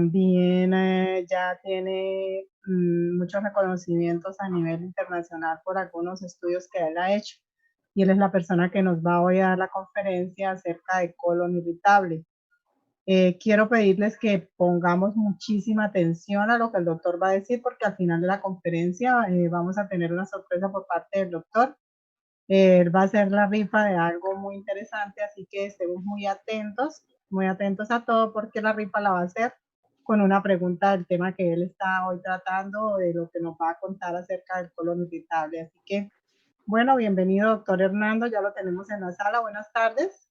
también ya tiene muchos reconocimientos a nivel internacional por algunos estudios que él ha hecho. Y él es la persona que nos va hoy a dar la conferencia acerca de colon irritable. Quiero pedirles que pongamos muchísima atención a lo que el doctor va a decir, porque al final de la conferencia vamos a tener una sorpresa por parte del doctor. Él va a hacer la rifa de algo muy interesante, así que estemos muy atentos a todo, porque la rifa la va a hacer con una pregunta del tema que él está hoy tratando, de lo que nos va a contar acerca del colon irritable. Así que, bueno, bienvenido, doctor Hernando, ya lo tenemos en la sala. Buenas tardes.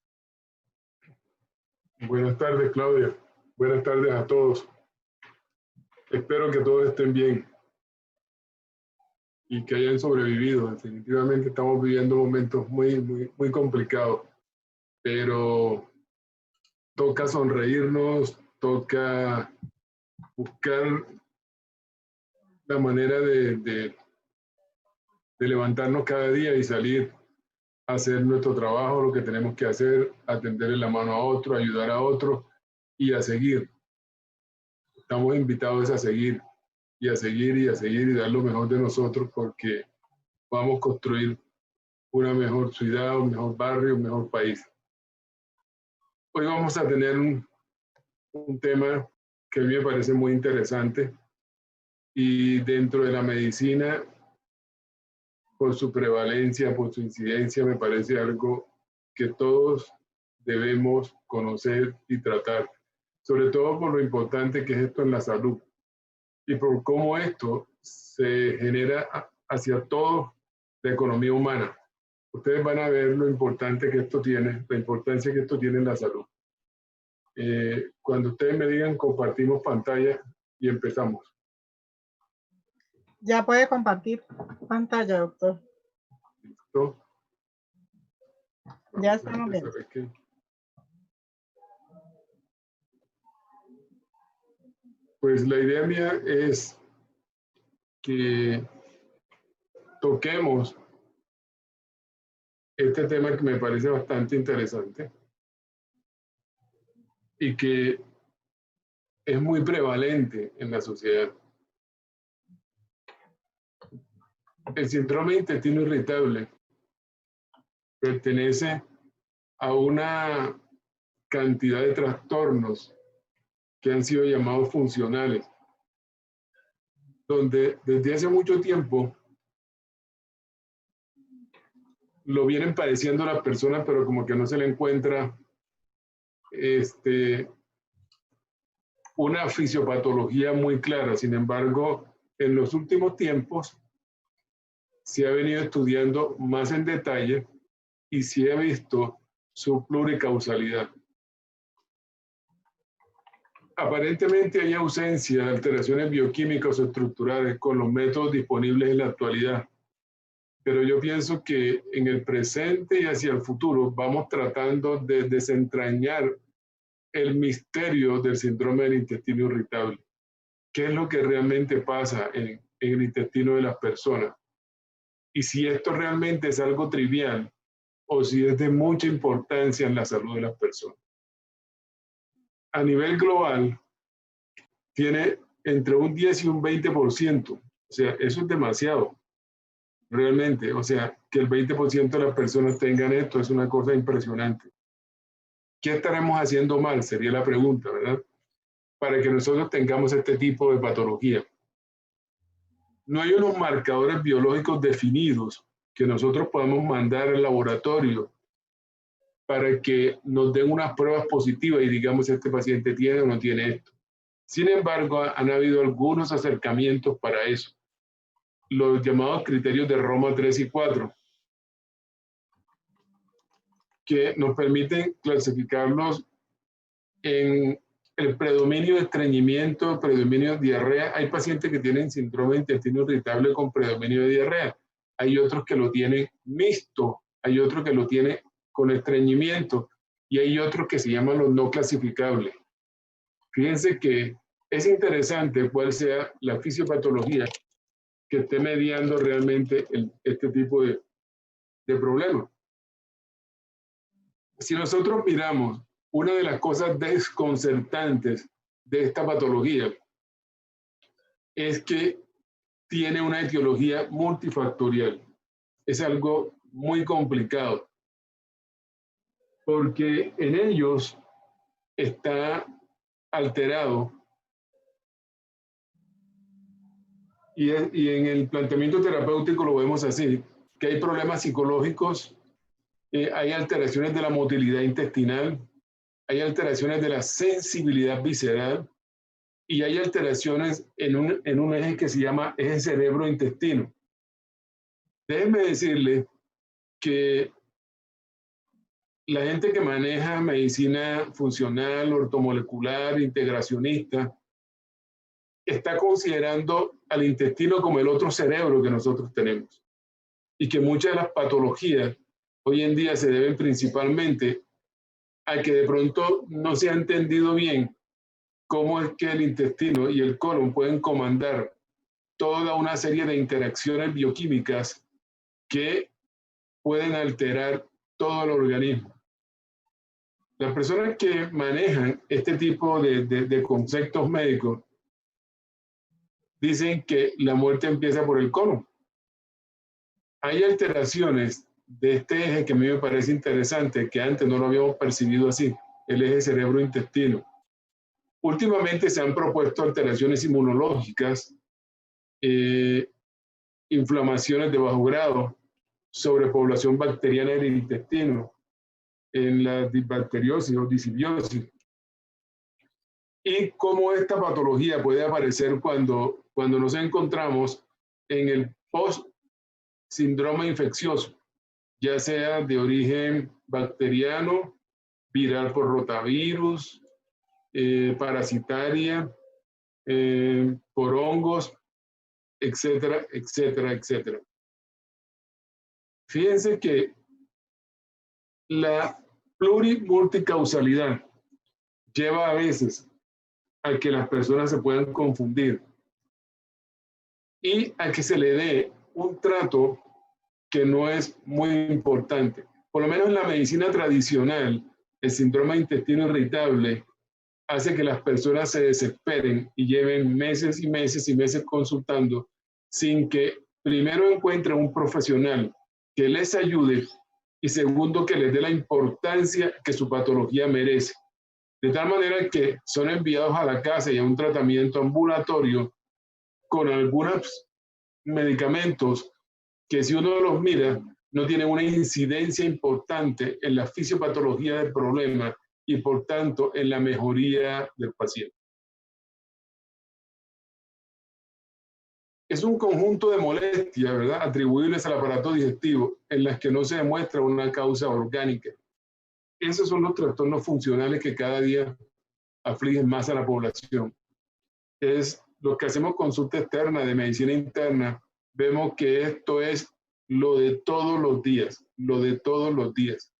Buenas tardes, Claudia. Buenas tardes a todos. Espero que todos estén bien y que hayan sobrevivido. Definitivamente estamos viviendo momentos muy complicados, pero toca sonreírnos, toca buscar la manera de levantarnos cada día y salir a hacer nuestro trabajo, lo que tenemos que hacer, atenderle la mano a otro, ayudar a otro y a seguir. Estamos invitados a seguir y a seguir y a seguir y dar lo mejor de nosotros, porque vamos a construir una mejor ciudad, un mejor barrio, un mejor país. Hoy vamos a tener un tema que a mí me parece muy interesante, y dentro de la medicina, por su prevalencia, por su incidencia, me parece algo que todos debemos conocer y tratar, sobre todo por lo importante que es esto en la salud y por cómo esto se genera hacia toda la economía humana. Ustedes van a ver lo importante que esto tiene, la importancia que esto tiene en la salud. Cuando ustedes me digan, compartimos pantalla y empezamos. Ya puede compartir pantalla, doctor. ¿Listo? Ya estamos bien. Pues la idea mía es que toquemos este tema que me parece bastante interesante y que es muy prevalente en la sociedad. El síndrome de intestino irritable pertenece a una cantidad de trastornos que han sido llamados funcionales, donde desde hace mucho tiempo lo vienen padeciendo las personas, pero como que no se le encuentra una fisiopatología muy clara. Sin embargo, en los últimos tiempos se ha venido estudiando más en detalle y se ha visto su pluricausalidad. Aparentemente hay ausencia de alteraciones bioquímicas o estructurales con los métodos disponibles en la actualidad, pero yo pienso que en el presente y hacia el futuro vamos tratando de desentrañar el misterio del síndrome del intestino irritable. ¿Qué es lo que realmente pasa en el intestino de las personas? Y si esto realmente es algo trivial o si es de mucha importancia en la salud de las personas. A nivel global, tiene entre un 10 y un 20%. O sea, eso es demasiado, realmente. O sea, que el 20% de las personas tengan esto es una cosa impresionante. ¿Qué estaremos haciendo mal? Sería la pregunta, ¿verdad? Para que nosotros tengamos este tipo de patología. No hay unos marcadores biológicos definidos que nosotros podamos mandar al laboratorio para que nos den unas pruebas positivas y digamos si este paciente tiene o no tiene esto. Sin embargo, han habido algunos acercamientos para eso, los llamados criterios de Roma 3 y 4, que nos permiten clasificarlos en el predominio de estreñimiento, predominio de diarrea. Hay pacientes que tienen síndrome de intestino irritable con predominio de diarrea. Hay otros que lo tienen mixto, hay otros que lo tienen con estreñimiento y hay otros que se llaman los no clasificables. Fíjense que es interesante cuál sea la fisiopatología que esté mediando realmente este tipo de problemas. Si nosotros miramos, una de las cosas desconcertantes de esta patología es que tiene una etiología multifactorial. Es algo muy complicado, porque en ellos está alterado y en el planteamiento terapéutico lo vemos así, que hay problemas psicológicos, hay alteraciones de la motilidad intestinal, hay alteraciones de la sensibilidad visceral y hay alteraciones en un eje que se llama eje cerebro-intestino. Déjenme decirle que la gente que maneja medicina funcional, ortomolecular, integracionista, está considerando al intestino como el otro cerebro que nosotros tenemos. Y que muchas de las patologías hoy en día se deben principalmente a que de pronto no se ha entendido bien cómo es que el intestino y el colon pueden comandar toda una serie de interacciones bioquímicas que pueden alterar todo el organismo. Las personas que manejan este tipo de conceptos médicos dicen que la muerte empieza por el colon. Hay alteraciones de este eje que a mí me parece interesante, que antes no lo habíamos percibido así, el eje cerebro-intestino. Últimamente se han propuesto alteraciones inmunológicas, inflamaciones de bajo grado, sobrepoblación bacteriana del intestino, en la disbacteriosis o disbiosis. Y cómo esta patología puede aparecer cuando nos encontramos en el post-síndrome infeccioso, ya sea de origen bacteriano, viral por rotavirus, parasitaria, por hongos, etcétera, etcétera, etcétera. Fíjense que la plurimulticausalidad lleva a veces a que las personas se puedan confundir y a que se le dé un trato que no es muy importante. Por lo menos en la medicina tradicional, el síndrome de intestino irritable hace que las personas se desesperen y lleven meses y meses y meses consultando sin que primero encuentren un profesional que les ayude y segundo que les dé la importancia que su patología merece. De tal manera que son enviados a la casa y a un tratamiento ambulatorio con algunos medicamentos que si uno los mira no tienen una incidencia importante en la fisiopatología del problema y por tanto en la mejoría del paciente. Es un conjunto de molestias, ¿verdad?, atribuibles al aparato digestivo en las que no se demuestra una causa orgánica. Esos son los trastornos funcionales que cada día afligen más a la población. Es lo que hacemos consulta externa de medicina interna, vemos que esto es lo de todos los días, lo de todos los días.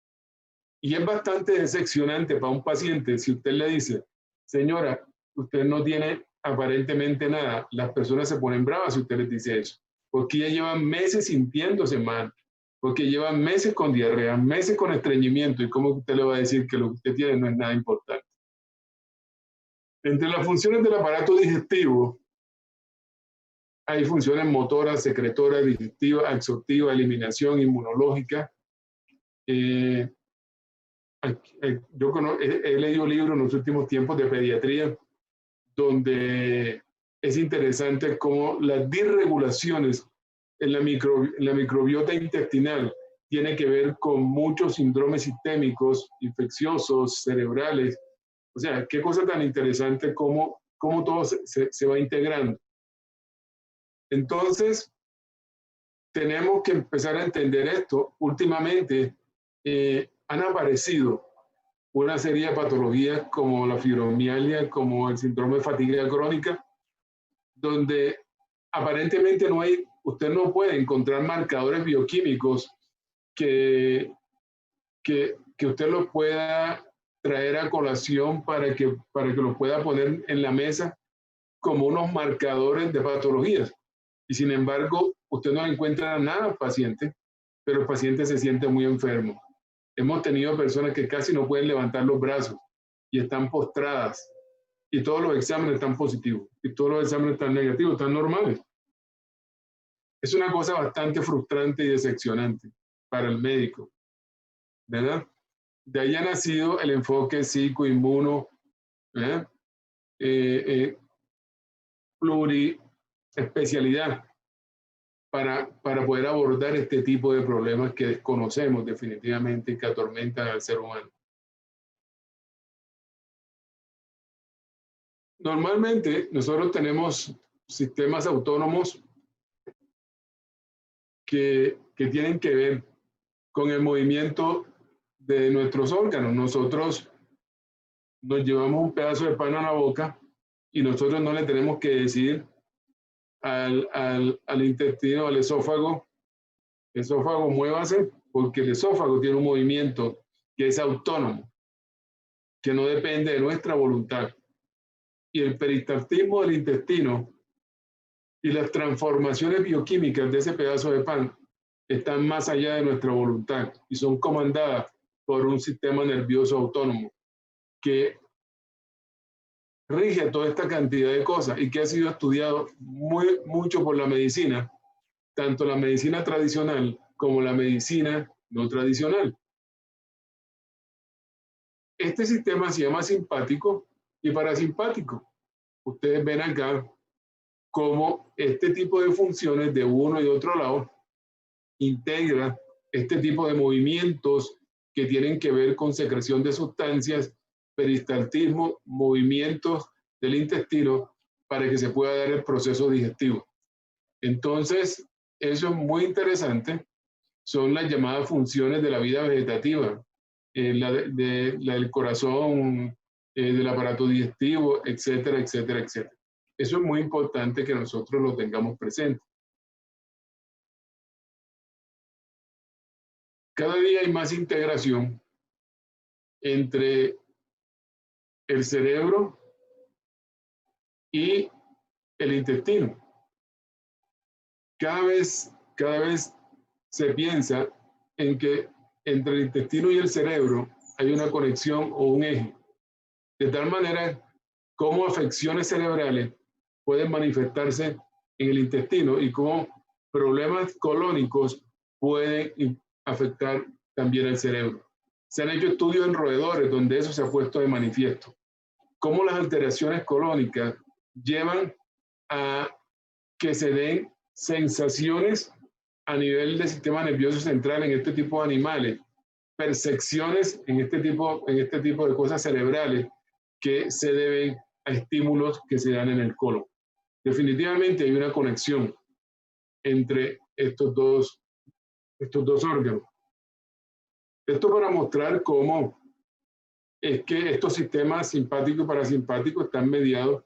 Y es bastante decepcionante para un paciente si usted le dice, señora, usted no tiene aparentemente nada. Las personas se ponen bravas si usted les dice eso, porque ya llevan meses sintiéndose mal, porque llevan meses con diarrea, meses con estreñimiento, y cómo usted le va a decir que lo que usted tiene no es nada importante. Entre las funciones del aparato digestivo hay funciones motoras, secretoras, digestivas, absortivas, eliminación, inmunológica. He leído libros en los últimos tiempos de pediatría donde es interesante cómo las disregulaciones en la microbiota intestinal tiene que ver con muchos síndromes sistémicos, infecciosos, cerebrales. O sea, qué cosa tan interesante cómo todo se va integrando. Entonces, tenemos que empezar a entender esto. Últimamente han aparecido una serie de patologías como la fibromialgia, como el síndrome de fatiga crónica, donde aparentemente usted no puede encontrar marcadores bioquímicos que usted los pueda traer a colación para que los pueda poner en la mesa como unos marcadores de patologías. Y sin embargo, usted no encuentra nada al paciente, pero el paciente se siente muy enfermo. Hemos tenido personas que casi no pueden levantar los brazos y están postradas y todos los exámenes están positivos, y todos los exámenes están negativos, están normales. Es una cosa bastante frustrante y decepcionante para el médico, ¿verdad? De ahí ha nacido el enfoque psicoinmuno, ¿verdad? Pluriespecialidad para poder abordar este tipo de problemas que desconocemos definitivamente y que atormentan al ser humano. Normalmente nosotros tenemos sistemas autónomos que tienen que ver con el movimiento de nuestros órganos. Nosotros nos llevamos un pedazo de pan a la boca y nosotros no le tenemos que decir al intestino, al esófago, muévase, porque el esófago tiene un movimiento que es autónomo, que no depende de nuestra voluntad. Y el peristaltismo del intestino y las transformaciones bioquímicas de ese pedazo de pan están más allá de nuestra voluntad y son comandadas por un sistema nervioso autónomo que rige toda esta cantidad de cosas y que ha sido estudiado mucho por la medicina, tanto la medicina tradicional como la medicina no tradicional. Este sistema se llama simpático y parasimpático. Ustedes ven acá cómo este tipo de funciones de uno y otro lado integra este tipo de movimientos que tienen que ver con secreción de sustancias, peristaltismo, movimientos del intestino para que se pueda dar el proceso digestivo. Entonces, eso es muy interesante. Son las llamadas funciones de la vida vegetativa, la del corazón, del aparato digestivo, etcétera, etcétera, etcétera. Eso es muy importante que nosotros lo tengamos presente. Cada día hay más integración entre el cerebro y el intestino. Cada vez se piensa en que entre el intestino y el cerebro hay una conexión o un eje, de tal manera como afecciones cerebrales pueden manifestarse en el intestino y cómo problemas colónicos pueden afectar también el cerebro. Se han hecho estudios en roedores donde eso se ha puesto de manifiesto. Cómo las alteraciones colónicas llevan a que se den sensaciones a nivel del sistema nervioso central en este tipo de animales, percepciones en este tipo de cosas cerebrales que se deben a estímulos que se dan en el colon. Definitivamente hay una conexión entre estos dos órganos. Esto para mostrar cómo es que estos sistemas simpático y parasimpático están mediados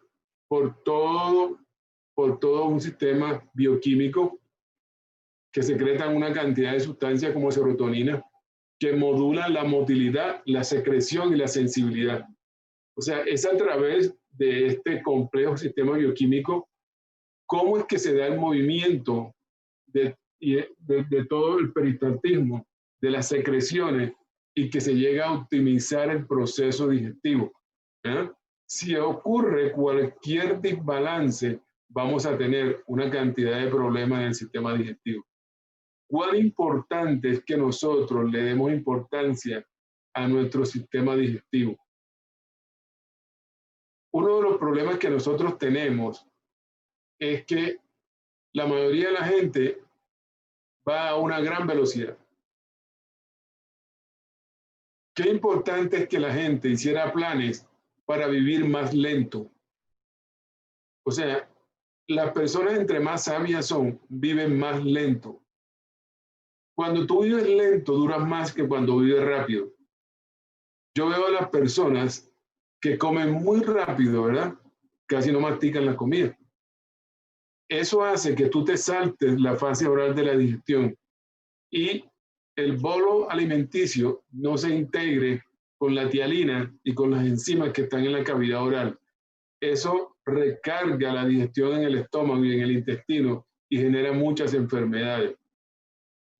por todo un sistema bioquímico que secretan una cantidad de sustancias como serotonina que modula la motilidad, la secreción y la sensibilidad. O sea, es a través de este complejo sistema bioquímico cómo es que se da el movimiento de todo el peristaltismo, de las secreciones y que se llega a optimizar el proceso digestivo. Si ocurre cualquier desbalance, vamos a tener una cantidad de problemas en el sistema digestivo. ¿Cuán importante es que nosotros le demos importancia a nuestro sistema digestivo? Uno de los problemas que nosotros tenemos es que la mayoría de la gente va a una gran velocidad. Qué importante es que la gente hiciera planes para vivir más lento. O sea, las personas entre más sabias son, viven más lento. Cuando tú vives lento, duras más que cuando vives rápido. Yo veo a las personas que comen muy rápido, ¿verdad? Casi no mastican la comida. Eso hace que tú te saltes la fase oral de la digestión y el bolo alimenticio no se integre con la tialina y con las enzimas que están en la cavidad oral. Eso recarga la digestión en el estómago y en el intestino y genera muchas enfermedades.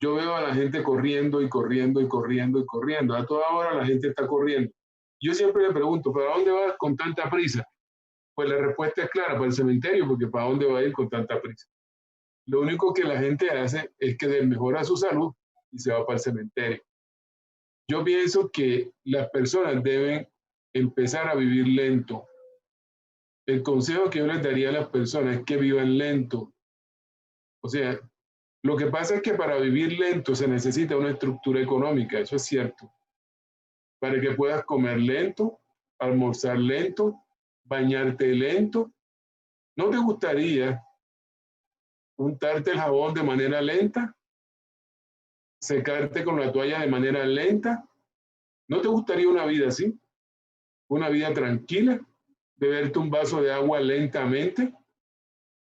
Yo veo a la gente corriendo y corriendo y corriendo y corriendo. A toda hora la gente está corriendo. Yo siempre le pregunto, ¿para dónde vas con tanta prisa? Pues la respuesta es clara, para el cementerio, porque ¿para dónde va a ir con tanta prisa? Lo único que la gente hace es que mejora su salud y se va para el cementerio. Yo pienso que las personas deben empezar a vivir lento. El consejo que yo les daría a las personas es que vivan lento. O sea, lo que pasa es que para vivir lento se necesita una estructura económica, eso es cierto. Para que puedas comer lento, almorzar lento, bañarte lento. ¿No te gustaría untarte el jabón de manera lenta? ¿Secarte con la toalla de manera lenta? ¿No te gustaría una vida así? ¿Una vida tranquila? ¿Beberte un vaso de agua lentamente?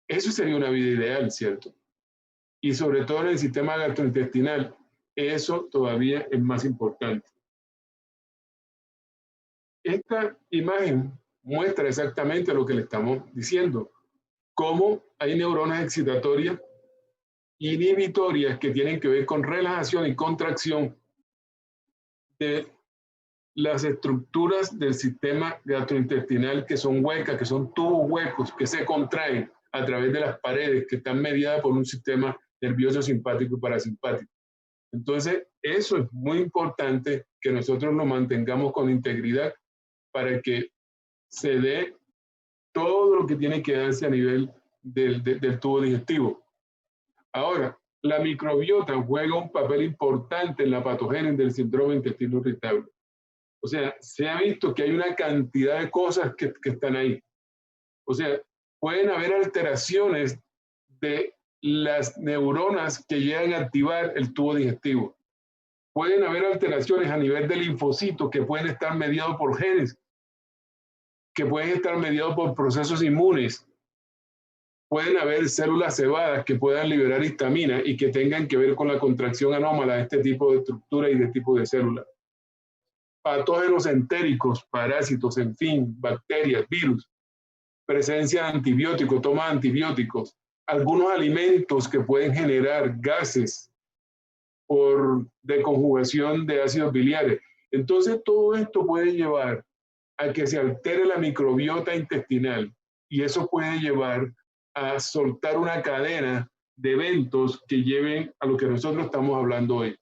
Eso sería una vida ideal, ¿cierto? Y sobre todo en el sistema gastrointestinal, eso todavía es más importante. Esta imagen muestra exactamente lo que le estamos diciendo, cómo hay neuronas excitatorias inhibitorias que tienen que ver con relajación y contracción de las estructuras del sistema gastrointestinal que son huecas, que son tubos huecos, que se contraen a través de las paredes, que están mediadas por un sistema nervioso simpático y parasimpático. Entonces, eso es muy importante que nosotros nos mantengamos con integridad para que se dé todo lo que tiene que darse a nivel del tubo digestivo. Ahora, la microbiota juega un papel importante en la patogénesis del síndrome de intestino irritable. O sea, se ha visto que hay una cantidad de cosas que están ahí. O sea, pueden haber alteraciones de las neuronas que llegan a activar el tubo digestivo. Pueden haber alteraciones a nivel del linfocito que pueden estar mediados por genes, que pueden estar mediados por procesos inmunes. Pueden haber células cebadas que puedan liberar histamina y que tengan que ver con la contracción anómala de este tipo de estructura y de tipo de células. Patógenos entéricos, parásitos, en fin, bacterias, virus, presencia de antibióticos, toma de antibióticos, algunos alimentos que pueden generar gases por deconjugación de ácidos biliares. Entonces, todo esto puede llevar a que se altere la microbiota intestinal y eso puede llevar a soltar una cadena de eventos que lleven a lo que nosotros estamos hablando hoy.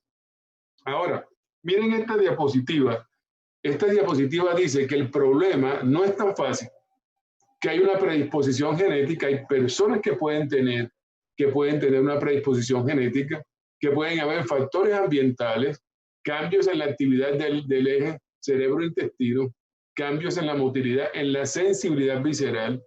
Ahora, miren esta diapositiva. Esta diapositiva dice que el problema no es tan fácil, que hay una predisposición genética, hay personas que pueden tener una predisposición genética, que pueden haber factores ambientales, cambios en la actividad del eje cerebro-intestino, cambios en la motilidad, en la sensibilidad visceral,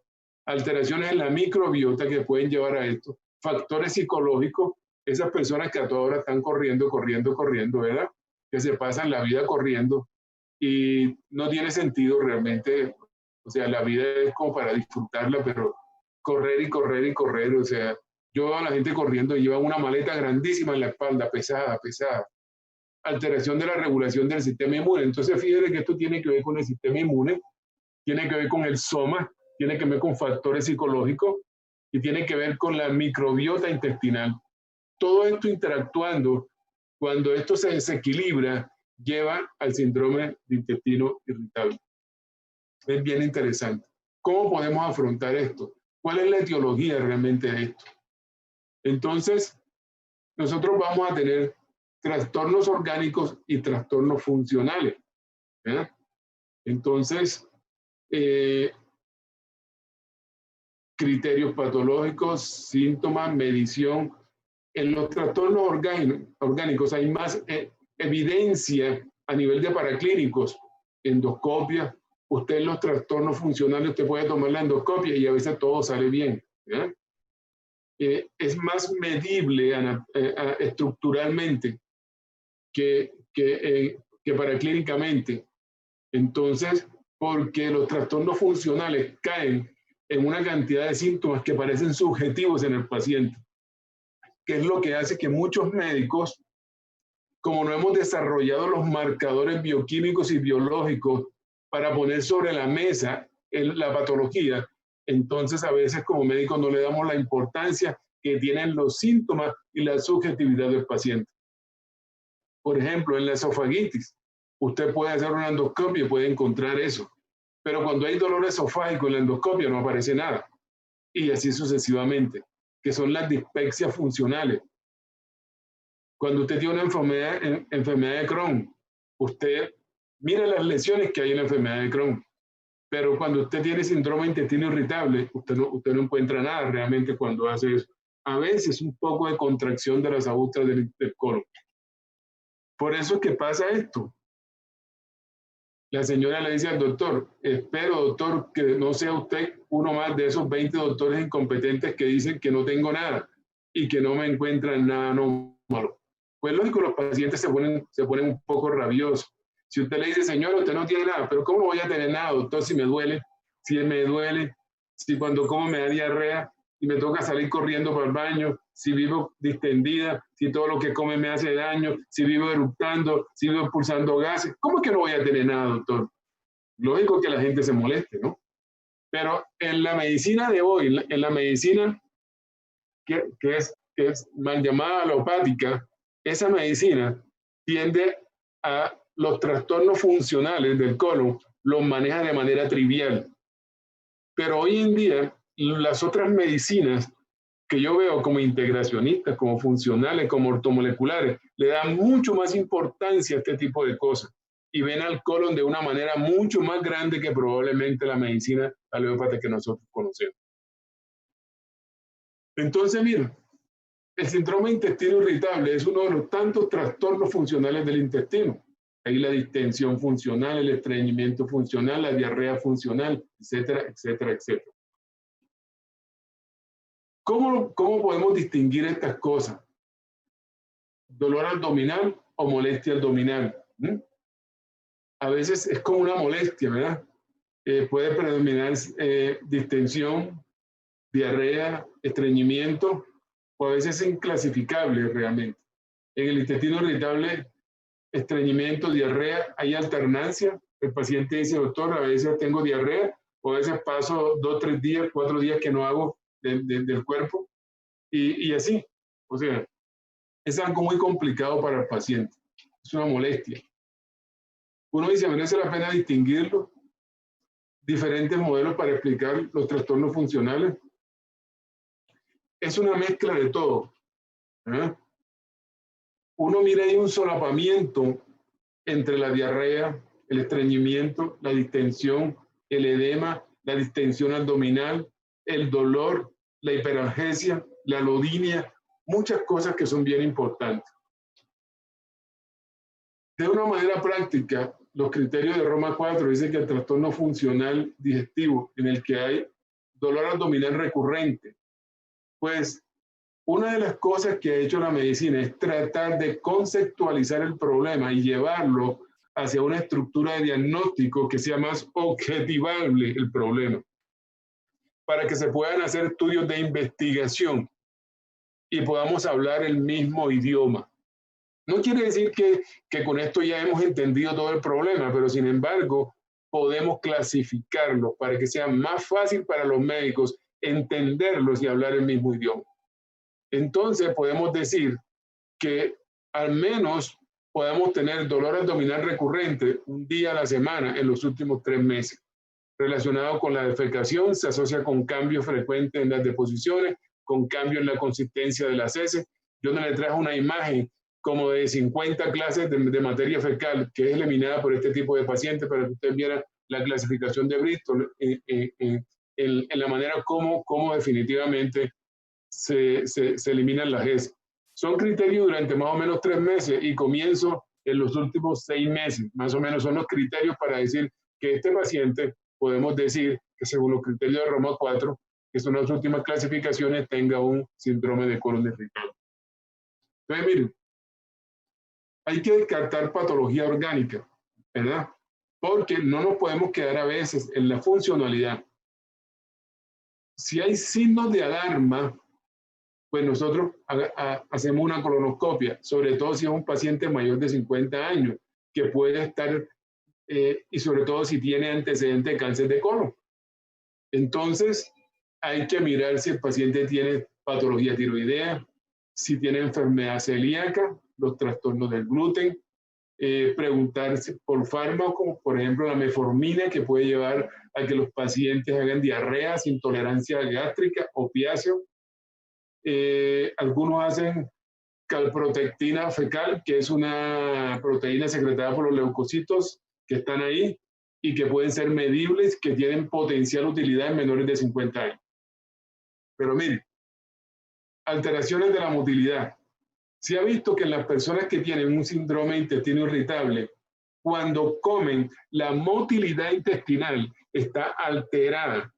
alteraciones en la microbiota que pueden llevar a esto, factores psicológicos, esas personas que a toda hora están corriendo, ¿verdad? Que se pasan la vida corriendo y no tiene sentido realmente, o sea, la vida es como para disfrutarla, pero correr y correr y correr, o sea, yo veo a la gente corriendo y lleva una maleta grandísima en la espalda, pesada, pesada. Alteración de la regulación del sistema inmune. Entonces, fíjense que esto tiene que ver con el sistema inmune, tiene que ver con el soma, tiene que ver con factores psicológicos y tiene que ver con la microbiota intestinal. Todo esto interactuando, cuando esto se desequilibra, lleva al síndrome de intestino irritable. Es bien interesante. ¿Cómo podemos afrontar esto? ¿Cuál es la etiología realmente de esto? Entonces, nosotros vamos a tener trastornos orgánicos y trastornos funcionales. ¿Eh? Entonces, criterios patológicos, síntomas, medición. En los trastornos orgánicos hay más evidencia a nivel de paraclínicos, endoscopia. Usted en los trastornos funcionales, usted puede tomar la endoscopia y a veces todo sale bien. Es más medible estructuralmente que paraclínicamente. Entonces, porque los trastornos funcionales caen en una cantidad de síntomas que parecen subjetivos en el paciente, que es lo que hace que muchos médicos, como no hemos desarrollado los marcadores bioquímicos y biológicos para poner sobre la mesa la patología, entonces a veces como médicos no le damos la importancia que tienen los síntomas y la subjetividad del paciente. Por ejemplo, en la esofagitis, usted puede hacer una endoscopia y puede encontrar eso. pero cuando hay dolor esofágico en la endoscopia no aparece nada. Y así sucesivamente, que son las dispepsias funcionales. Cuando usted tiene una enfermedad de Crohn, usted mira las lesiones que hay en la enfermedad de Crohn, pero cuando usted tiene síndrome de intestino irritable, usted no encuentra nada realmente cuando hace eso. A veces un poco de contracción de las agujas del colon. Por eso es que pasa esto. La señora le dice al doctor, espero, doctor, que no sea usted uno más de esos 20 doctores incompetentes que dicen que no tengo nada y que no me encuentran nada anómalo. Pues lógico, los pacientes se ponen un poco rabiosos. Si usted le dice, señor, usted no tiene nada, pero ¿cómo no voy a tener nada, doctor, si me duele, si cuando como me da diarrea, y me toca salir corriendo para el baño, si vivo distendida, si todo lo que come me hace daño, si vivo eructando, si vivo expulsando gases? ¿Cómo es que no voy a tener nada, doctor? Lógico que la gente se moleste, ¿no? Pero en la medicina de hoy, en la medicina que es mal llamada alopática, esa medicina tiende a los trastornos funcionales del colon, los maneja de manera trivial. Pero hoy en día, las otras medicinas que yo veo como integracionistas, como funcionales, como ortomoleculares, le dan mucho más importancia a este tipo de cosas y ven al colon de una manera mucho más grande que probablemente la medicina alópata que nosotros conocemos. Entonces, miren, el síndrome de intestino irritable es uno de los tantos trastornos funcionales del intestino. Hay la distensión funcional, el estreñimiento funcional, la diarrea funcional, etcétera, etcétera, etcétera. ¿Cómo podemos distinguir estas cosas? ¿Dolor abdominal o molestia abdominal? A veces es como una molestia, ¿verdad? Puede predominar distensión, diarrea, estreñimiento, o a veces es inclasificable realmente. En el intestino irritable, estreñimiento, diarrea, hay alternancia. El paciente dice, doctor, a veces tengo diarrea, o a veces paso 2, 3 días, 4 días que no hago del cuerpo, y así. O sea, es algo muy complicado para el paciente. Es una molestia. Uno dice, merece la pena distinguirlo. Diferentes modelos para explicar los trastornos funcionales. Es una mezcla de todo. Uno mira ahí un solapamiento entre la diarrea, el estreñimiento, la distensión, el edema, la distensión abdominal, el dolor, la hiperalgesia, la alodinia, muchas cosas que son bien importantes. De una manera práctica, los criterios de Roma 4 dicen que el trastorno funcional digestivo en el que hay dolor abdominal recurrente, pues una de las cosas que ha hecho la medicina es tratar de conceptualizar el problema y llevarlo hacia una estructura de diagnóstico que sea más objetivable el problema, para que se puedan hacer estudios de investigación y podamos hablar el mismo idioma. No quiere decir que con esto ya hemos entendido todo el problema, pero sin embargo podemos clasificarlo para que sea más fácil para los médicos entenderlos y hablar el mismo idioma. Entonces podemos decir que al menos podemos tener dolor abdominal recurrente un día a la semana en los últimos 3 meses. Relacionado con la defecación, se asocia con cambios frecuentes en las deposiciones, con cambios en la consistencia de las heces. Yo no le traje una imagen como de 50 clases de materia fecal que es eliminada por este tipo de pacientes para que ustedes vieran la clasificación de Bristol en la manera como definitivamente se eliminan las heces. Son criterios durante más o menos 3 meses y comienzo en los últimos 6 meses. Más o menos son los criterios para decir que este paciente, podemos decir que según los criterios de Roma 4, que son las últimas clasificaciones, tenga un síndrome de colon irritable. Entonces, miren, hay que descartar patología orgánica, ¿verdad? Porque no nos podemos quedar a veces en la funcionalidad. Si hay signos de alarma, pues nosotros hacemos una colonoscopia, sobre todo si es un paciente mayor de 50 años, que puede estar, y sobre todo si tiene antecedentes de cáncer de colon. Entonces, hay que mirar si el paciente tiene patología tiroidea, si tiene enfermedad celíaca, los trastornos del gluten, preguntarse por fármacos, como por ejemplo la metformina, que puede llevar a que los pacientes hagan diarreas, intolerancia gástrica, opiáceo. Algunos hacen calprotectina fecal, que es una proteína secretada por los leucocitos que están ahí y que pueden ser medibles, que tienen potencial utilidad en menores de 50 años. Pero miren, alteraciones de la motilidad. Se ha visto que en las personas que tienen un síndrome de intestino irritable, cuando comen, la motilidad intestinal está alterada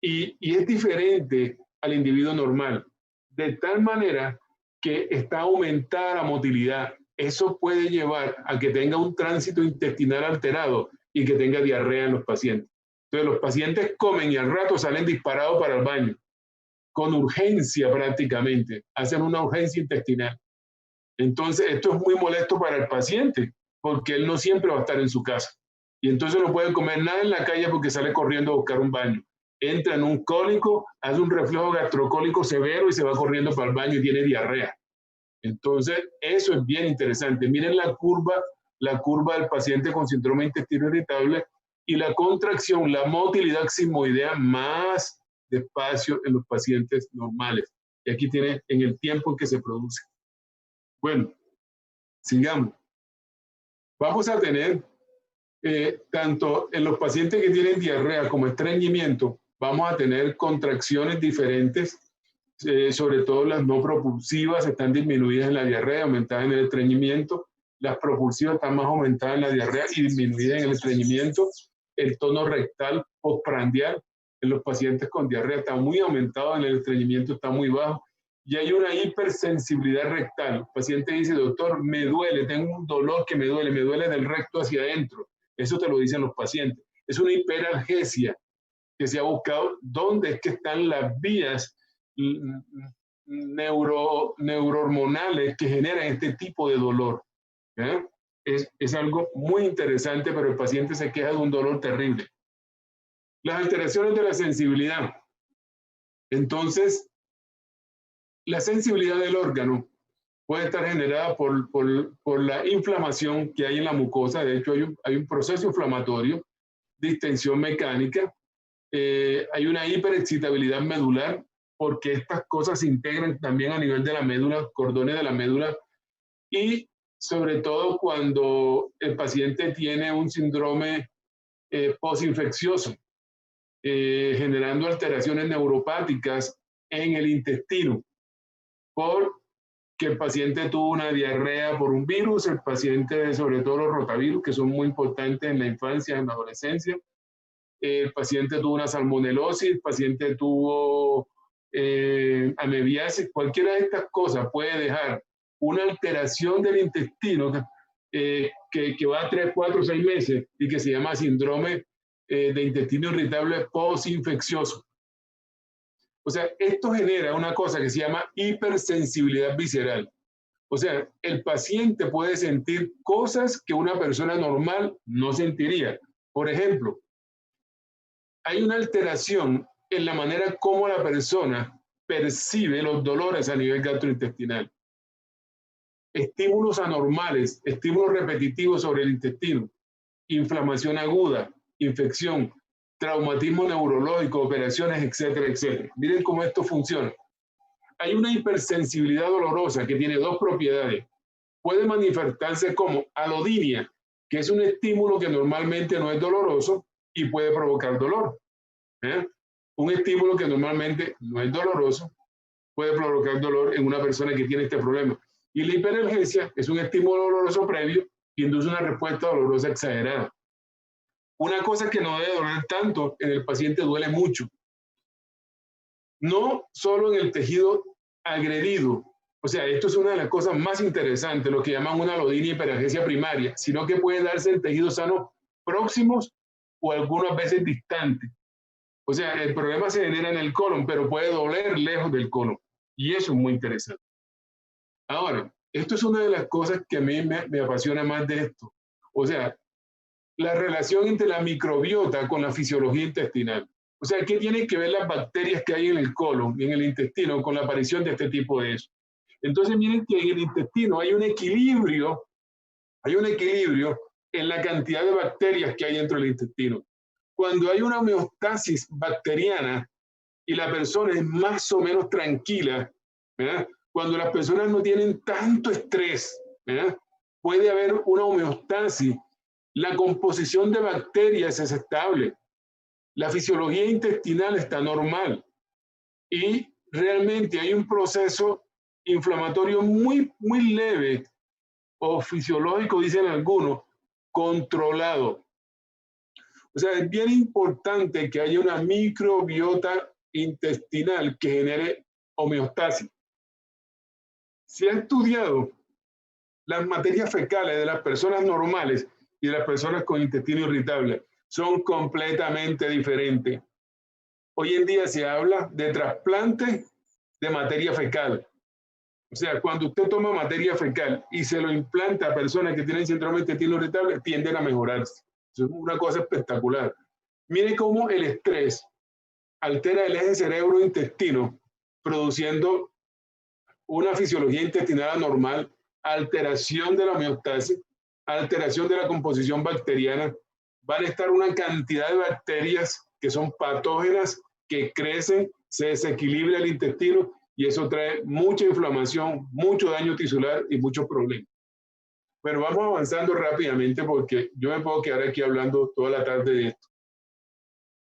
y es diferente al individuo normal, de tal manera que está aumentada la motilidad. Eso puede llevar a que tenga un tránsito intestinal alterado y que tenga diarrea en los pacientes. Entonces los pacientes comen y al rato salen disparados para el baño, con urgencia prácticamente, hacen una urgencia intestinal. Entonces esto es muy molesto para el paciente, porque él no siempre va a estar en su casa. Y entonces no puede comer nada en la calle porque sale corriendo a buscar un baño. Entra en un cólico, hace un reflujo gastrocólico severo y se va corriendo para el baño y tiene diarrea. Entonces, eso es bien interesante. Miren la curva del paciente con síndrome de intestino irritable y la contracción, la motilidad sigmoidea más despacio en los pacientes normales. Y aquí tiene en el tiempo en que se produce. Bueno, sigamos. Vamos a tener, tanto en los pacientes que tienen diarrea como estreñimiento, vamos a tener contracciones diferentes, sobre todo las no propulsivas están disminuidas en la diarrea, aumentadas en el estreñimiento. Las propulsivas están más aumentadas en la diarrea y disminuidas en el estreñimiento. El tono rectal postprandial en los pacientes con diarrea está muy aumentado, en el estreñimiento está muy bajo. Y hay una hipersensibilidad rectal. El paciente dice, doctor, me duele, tengo un dolor que me duele del recto hacia adentro. Eso te lo dicen los pacientes. Es una hiperalgesia que se ha buscado dónde es que están las vías neurohormonales que generan este tipo de dolor. Es algo muy interesante, pero el paciente se queja de un dolor terrible. Las alteraciones de la sensibilidad. Entonces, la sensibilidad del órgano puede estar generada por la inflamación que hay en la mucosa. De hecho, hay un proceso inflamatorio, distensión mecánica, hay una hiperexcitabilidad medular, porque estas cosas se integran también a nivel de la médula, cordones de la médula, y sobre todo cuando el paciente tiene un síndrome postinfeccioso, generando alteraciones neuropáticas en el intestino, porque el paciente tuvo una diarrea por un virus, el paciente, sobre todo los rotavirus, que son muy importantes en la infancia, en la adolescencia, el paciente tuvo una salmonelosis, el paciente tuvo amebiasis. Cualquiera de estas cosas puede dejar una alteración del intestino que va a 3, 4, 6 meses y que se llama síndrome de intestino irritable postinfeccioso. O sea, esto genera una cosa que se llama hipersensibilidad visceral. O sea, el paciente puede sentir cosas que una persona normal no sentiría. Por ejemplo, hay una alteración en la manera como la persona percibe los dolores a nivel gastrointestinal. Estímulos anormales, estímulos repetitivos sobre el intestino, inflamación aguda, infección, traumatismo neurológico, operaciones, etcétera, etcétera. Miren cómo esto funciona. Hay una hipersensibilidad dolorosa que tiene dos propiedades. Puede manifestarse como alodinia, que es un estímulo que normalmente no es doloroso y puede provocar dolor. Un estímulo que normalmente no es doloroso puede provocar dolor en una persona que tiene este problema. Y la hiperalgesia es un estímulo doloroso previo que induce una respuesta dolorosa exagerada. Una cosa que no debe doler tanto en el paciente duele mucho. No solo en el tejido agredido, o sea, esto es una de las cosas más interesantes, lo que llaman una alodinia hiperalgesia primaria, sino que puede darse en tejidos sanos próximos o algunas veces distantes. O sea, el problema se genera en el colon, pero puede doler lejos del colon. Y eso es muy interesante. Ahora, esto es una de las cosas que a mí me apasiona más de esto. O sea, la relación entre la microbiota con la fisiología intestinal. O sea, ¿qué tienen que ver las bacterias que hay en el colon y en el intestino con la aparición de este tipo de eso? Entonces, miren que en el intestino hay un equilibrio Hay un equilibrio en la cantidad de bacterias que hay dentro del intestino. Cuando hay una homeostasis bacteriana y la persona es más o menos tranquila, ¿verdad? Cuando las personas no tienen tanto estrés, ¿verdad? Puede haber una homeostasis. La composición de bacterias es estable. La fisiología intestinal está normal. Y realmente hay un proceso inflamatorio muy leve o fisiológico, dicen algunos, controlado. O sea, es bien importante que haya una microbiota intestinal que genere homeostasis. Se ha estudiado las materias fecales de las personas normales y de las personas con intestino irritable. Son completamente diferentes. Hoy en día se habla de trasplante de materia fecal. O sea, cuando usted toma materia fecal y se lo implanta a personas que tienen síndrome de intestino irritable, tienden a mejorarse. Eso es una cosa espectacular. Mire cómo el estrés altera el eje cerebro-intestino, produciendo una fisiología intestinal anormal, alteración de la homeostasis, alteración de la composición bacteriana. Van a estar una cantidad de bacterias que son patógenas, que crecen, se desequilibra el intestino y eso trae mucha inflamación, mucho daño tisular y muchos problemas. Bueno, vamos avanzando rápidamente porque yo me puedo quedar aquí hablando toda la tarde de esto.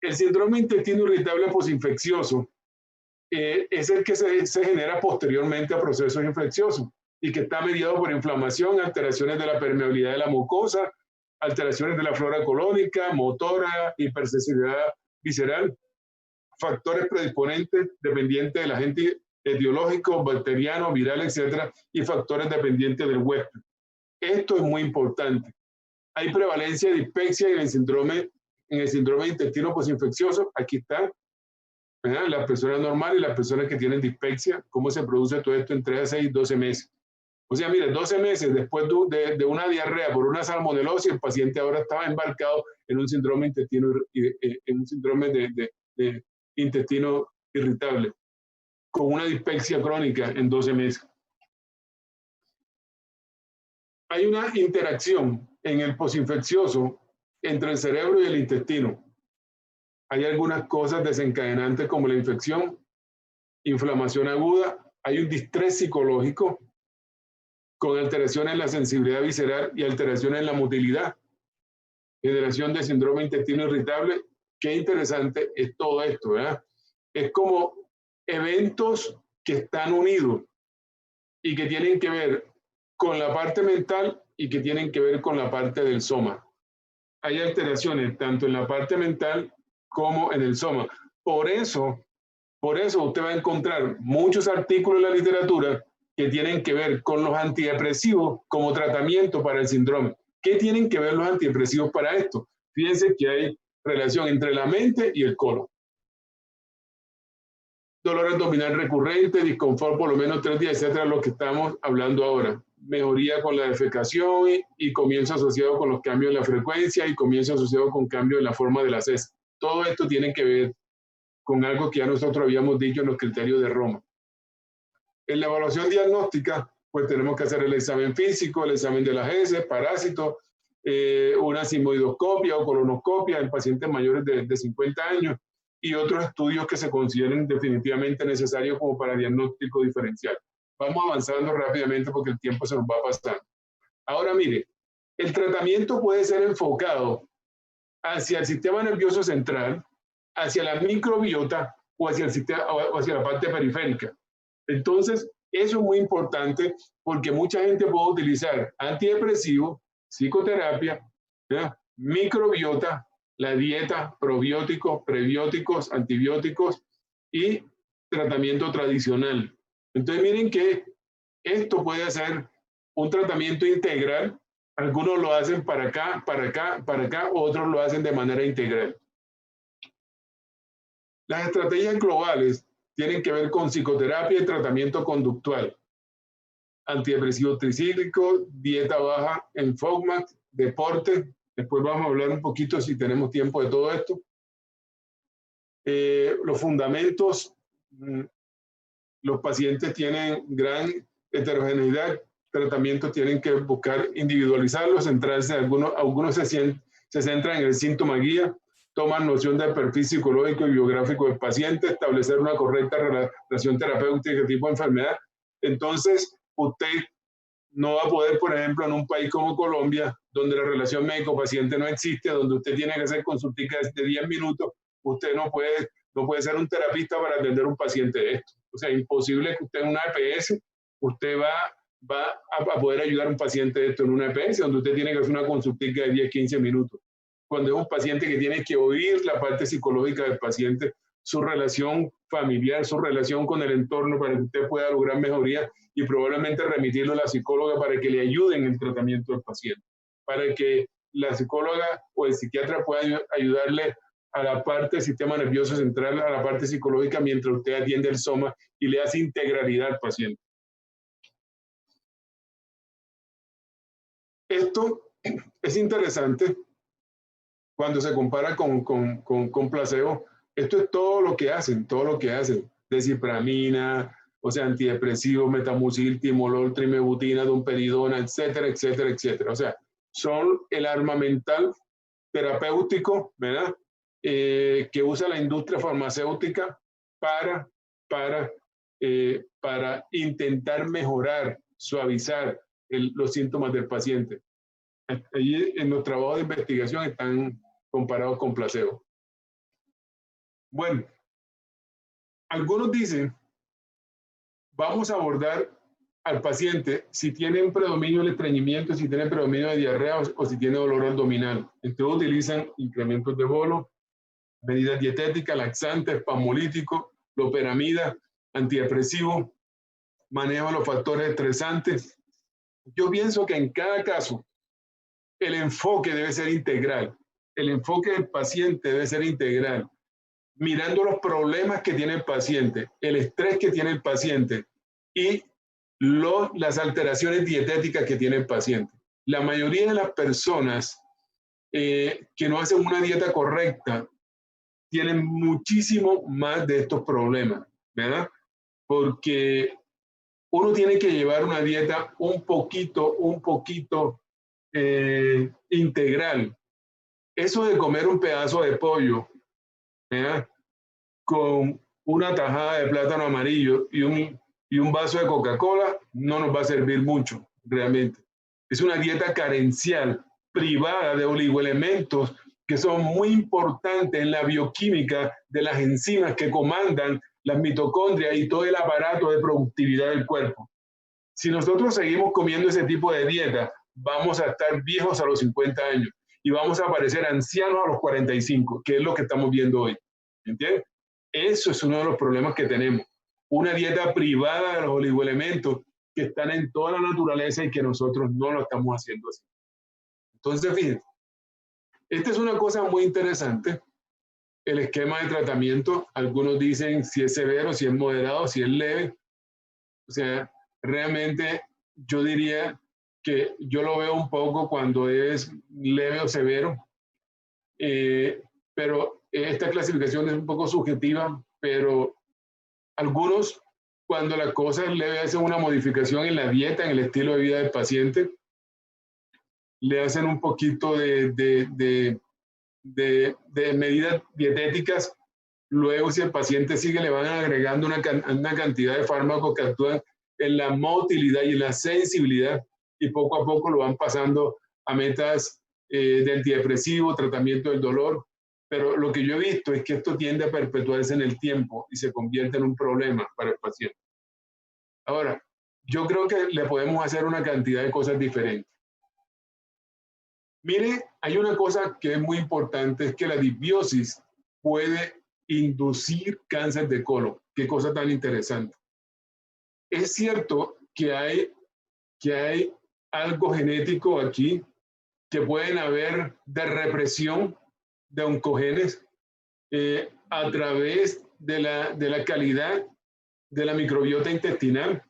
El síndrome intestino irritable posinfeccioso es el que se genera posteriormente a procesos infecciosos y que está mediado por inflamación, alteraciones de la permeabilidad de la mucosa, alteraciones de la flora colónica, motora, hipersensibilidad visceral, factores predisponentes dependientes del agente etiológico, bacteriano, viral, etcétera, y factores dependientes del huésped. Esto es muy importante. Hay prevalencia de dispepsia en el síndrome de intestino posinfeccioso. Aquí está, ¿verdad? Las personas normales y las personas que tienen dispepsia, cómo se produce todo esto en 3 a 6, 12 meses. O sea, mire, 12 meses después de una diarrea por una salmonelosis, el paciente ahora estaba embarcado en un síndrome de intestino irritable, con una dispepsia crónica en 12 meses. Hay una interacción en el posinfeccioso entre el cerebro y el intestino. Hay algunas cosas desencadenantes como la infección, inflamación aguda, hay un distrés psicológico con alteraciones en la sensibilidad visceral y alteraciones en la motilidad, generación de síndrome intestino irritable. Qué interesante es todo esto, ¿verdad? Es como eventos que están unidos y que tienen que ver con la parte mental y que tienen que ver con la parte del soma. Hay alteraciones tanto en la parte mental como en el soma. Por eso usted va a encontrar muchos artículos en la literatura que tienen que ver con los antidepresivos como tratamiento para el síndrome. ¿Qué tienen que ver los antidepresivos para esto? Fíjense que hay relación entre la mente y el colon. Dolor abdominal recurrente, disconfort por lo menos 3 días, etcétera, lo que estamos hablando ahora. Mejoría con la defecación y comienzo asociado con los cambios en la frecuencia y comienzo asociado con cambios en la forma de las heces. Todo esto tiene que ver con algo que ya nosotros habíamos dicho en los criterios de Roma. En la evaluación diagnóstica, pues tenemos que hacer el examen físico, el examen de las heces, parásitos, una sigmoidoscopia o colonoscopia en pacientes mayores de 50 años y otros estudios que se consideren definitivamente necesarios como para diagnóstico diferencial. Vamos avanzando rápidamente porque el tiempo se nos va pasando. Ahora mire, el tratamiento puede ser enfocado hacia el sistema nervioso central, hacia la microbiota o hacia la parte periférica. Entonces, eso es muy importante porque mucha gente puede utilizar antidepresivos, psicoterapia, ¿verdad? Microbiota, la dieta, probióticos, prebióticos, antibióticos y tratamiento tradicional. Entonces, miren que esto puede ser un tratamiento integral. Algunos lo hacen para acá, para acá, para acá, otros lo hacen de manera integral. Las estrategias globales tienen que ver con psicoterapia y tratamiento conductual, antidepresivos tricíclicos, dieta baja en FODMAP, deporte. Después vamos a hablar un poquito si tenemos tiempo de todo esto. Los fundamentos, los pacientes tienen gran heterogeneidad tratamientos tienen que buscar individualizarlos, centrarse, algunos se centran en el síntoma guía, toman noción del perfil psicológico y biográfico del paciente, establecer una correcta relación terapéutica tipo de enfermedad. Entonces, usted no va a poder, por ejemplo, en un país como Colombia, donde la relación médico-paciente no existe, donde usted tiene que hacer consultas de 10 minutos, usted no puede ser un terapista para atender a un paciente de esto. O sea, imposible que usted en una EPS, usted va a poder ayudar a un paciente de esto en una EPS, donde usted tiene que hacer una consultica de 10, 15 minutos. Cuando es un paciente que tiene que oír la parte psicológica del paciente, su relación familiar, su relación con el entorno, para que usted pueda lograr mejoría y probablemente remitirlo a la psicóloga para que le ayude en el tratamiento del paciente, para que la psicóloga o el psiquiatra pueda ayudarle a la parte del sistema nervioso central, a la parte psicológica, mientras usted atiende el soma y le hace integralidad al paciente. Esto es interesante cuando se compara con placebo. Esto es todo lo que hacen, descipramina, o sea, antidepresivos, metamucil, timolol, trimebutina, domperidona, etcétera, etcétera, etcétera. O sea, son el armamental terapéutico, ¿verdad? Que usa la industria farmacéutica para intentar mejorar, suavizar los síntomas del paciente. Allí en los trabajos de investigación están comparados con placebo. Bueno, algunos dicen, vamos a abordar al paciente si tiene un predominio del estreñimiento, si tiene predominio de diarrea o si tiene dolor abdominal. Entonces utilizan incrementos de bolo, medidas dietéticas, laxantes, espasmolíticos, loperamida, antidepresivo, manejo de los factores estresantes. Yo pienso que en cada caso el enfoque debe ser integral. El enfoque del paciente debe ser integral, mirando los problemas que tiene el paciente, el estrés que tiene el paciente y las alteraciones dietéticas que tiene el paciente. La mayoría de las personas que no hacen una dieta correcta tienen muchísimo más de estos problemas, ¿verdad? Porque uno tiene que llevar una dieta un poquito integral. Eso de comer un pedazo de pollo, ¿verdad?, con una tajada de plátano amarillo y un vaso de Coca-Cola no nos va a servir mucho, realmente. Es una dieta carencial, privada de oligoelementos que son muy importantes en la bioquímica de las enzimas que comandan las mitocondrias y todo el aparato de productividad del cuerpo. Si nosotros seguimos comiendo ese tipo de dieta, vamos a estar viejos a los 50 años y vamos a parecer ancianos a los 45, que es lo que estamos viendo hoy. ¿Entiendes? Eso es uno de los problemas que tenemos. Una dieta privada de los oligoelementos que están en toda la naturaleza y que nosotros no lo estamos haciendo así. Entonces, fíjense, esta es una cosa muy interesante. El esquema de tratamiento, algunos dicen si es severo, si es moderado, si es leve. O sea, realmente yo diría que yo lo veo un poco cuando es leve o severo, pero esta clasificación es un poco subjetiva, pero algunos, cuando la cosa es leve, hacen una modificación en la dieta, en el estilo de vida del paciente, le hacen un poquito de medidas dietéticas. Luego, si el paciente sigue, le van agregando una cantidad de fármacos que actúan en la motilidad y en la sensibilidad, y poco a poco lo van pasando a metas de antidepresivo, tratamiento del dolor. Pero lo que yo he visto es que esto tiende a perpetuarse en el tiempo y se convierte en un problema para el paciente. Ahora, yo creo que le podemos hacer una cantidad de cosas diferentes. Mire, hay una cosa que es muy importante, es que la disbiosis puede inducir cáncer de colon. Qué cosa tan interesante. Es cierto que hay algo genético aquí, que pueden haber de represión de oncogenes a través de la calidad de la microbiota intestinal,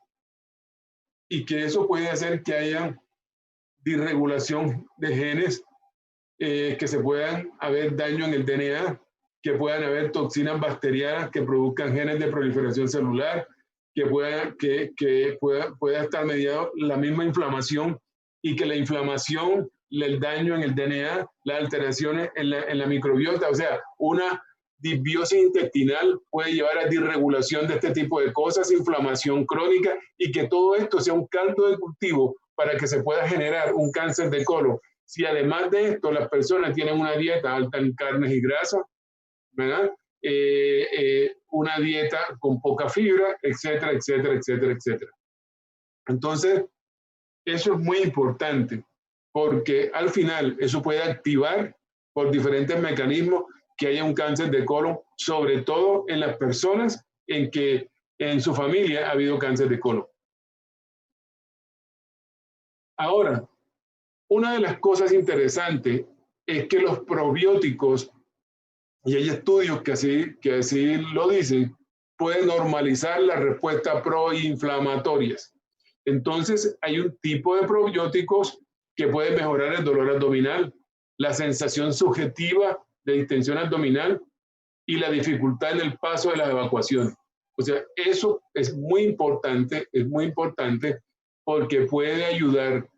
y que eso puede hacer que haya disregulación de genes, que se puedan haber daño en el DNA, que puedan haber toxinas bacterianas que produzcan genes de proliferación celular, que pueda estar mediado la misma inflamación y que la inflamación, el daño en el DNA, las alteraciones en la microbiota, o sea, una disbiosis intestinal puede llevar a disregulación de este tipo de cosas, inflamación crónica, y que todo esto sea un caldo de cultivo para que se pueda generar un cáncer de colon. Si además de esto las personas tienen una dieta alta en carnes y grasas, ¿verdad? Una dieta con poca fibra, etcétera, etcétera, etcétera, etcétera. Entonces, eso es muy importante, porque al final eso puede activar por diferentes mecanismos que haya un cáncer de colon, sobre todo en las personas en que en su familia ha habido cáncer de colon. Ahora, una de las cosas interesantes es que los probióticos, y hay estudios que así lo dicen, pueden normalizar la respuesta proinflamatorias. Entonces, hay un tipo de probióticos que puede mejorar el dolor abdominal, la sensación subjetiva de distensión abdominal y la dificultad en el paso de las evacuaciones. O sea, eso es muy importante porque puede ayudar.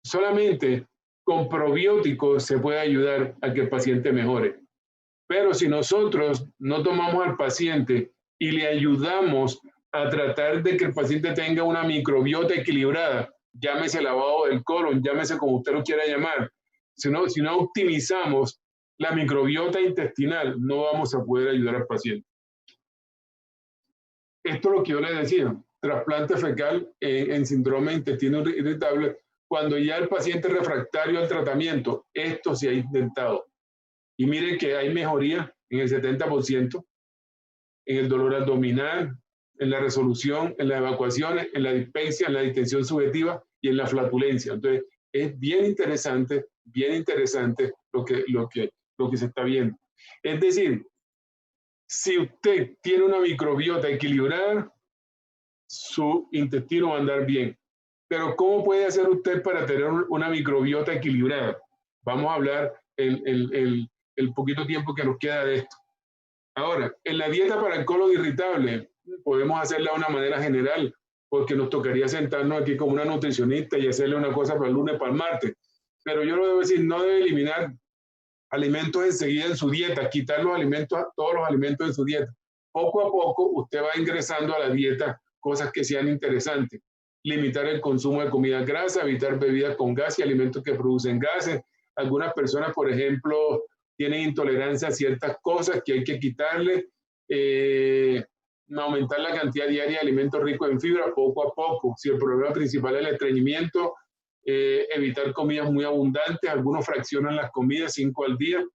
Solamente con probióticos se puede ayudar a que el paciente mejore. Pero si nosotros no tomamos al paciente y le ayudamos a tratar de que el paciente tenga una microbiota equilibrada, llámese lavado del colon, llámese como usted lo quiera llamar, si no optimizamos la microbiota intestinal, no vamos a poder ayudar al paciente. Esto es lo que yo le decía, trasplante fecal en síndrome de intestino irritable, cuando ya el paciente es refractario al tratamiento, esto se ha intentado. Y miren que hay mejoría en el 70%, en el dolor abdominal, en la resolución, en las evacuaciones, en la dispepsia, en la distensión subjetiva y en la flatulencia. Entonces, es bien interesante lo que se está viendo. Es decir, si usted tiene una microbiota equilibrada, su intestino va a andar bien. Pero ¿cómo puede hacer usted para tener una microbiota equilibrada? Vamos a hablar el poquito tiempo que nos queda de esto. Ahora, en la dieta para el colon irritable, podemos hacerla de una manera general, porque nos tocaría sentarnos aquí como una nutricionista y hacerle una cosa para el lunes, para el martes. Pero yo lo debo decir, no debe eliminar alimentos enseguida en su dieta, quitar los alimentos, todos los alimentos de su dieta. Poco a poco usted va ingresando a la dieta cosas que sean interesantes. Limitar el consumo de comida grasa, evitar bebidas con gas y alimentos que producen gases. Algunas personas, por ejemplo, tienen intolerancia a ciertas cosas que hay que quitarle. Aumentar la cantidad diaria de alimentos ricos en fibra poco a poco. Si el problema principal es el estreñimiento, evitar comidas muy abundantes, algunos fraccionan las comidas 5 al día,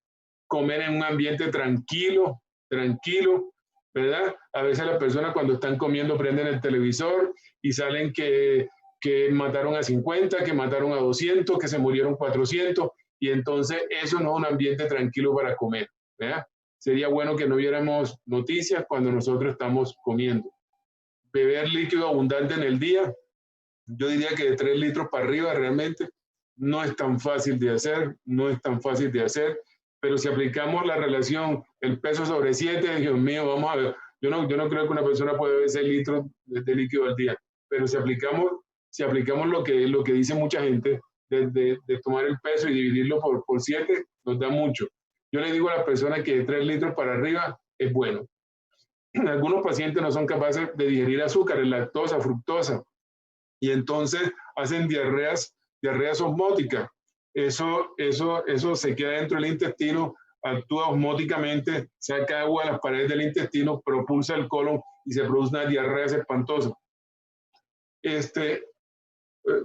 comer en un ambiente tranquilo, ¿verdad? A veces las personas cuando están comiendo prenden el televisor y salen que mataron a 50, que mataron a 200, que se murieron 400, y entonces eso no es un ambiente tranquilo para comer, ¿verdad? Sería bueno que no viéramos noticias cuando nosotros estamos comiendo. Beber líquido abundante en el día, yo diría que de 3 litros para arriba realmente no es tan fácil de hacer, pero si aplicamos la relación el peso sobre 7, Dios mío, vamos a ver, yo no creo que una persona pueda beber 6 litros de líquido al día, pero si aplicamos lo que dice mucha gente, de tomar el peso y dividirlo por 7, nos da mucho. Yo le digo a las personas que de 3 litros para arriba es bueno. Algunos pacientes no son capaces de digerir azúcares, lactosa, fructosa, y entonces hacen diarreas osmóticas. Eso se queda dentro del intestino, actúa osmóticamente, saca agua a las paredes del intestino, propulsa el colon y se produce una diarrea espantosa.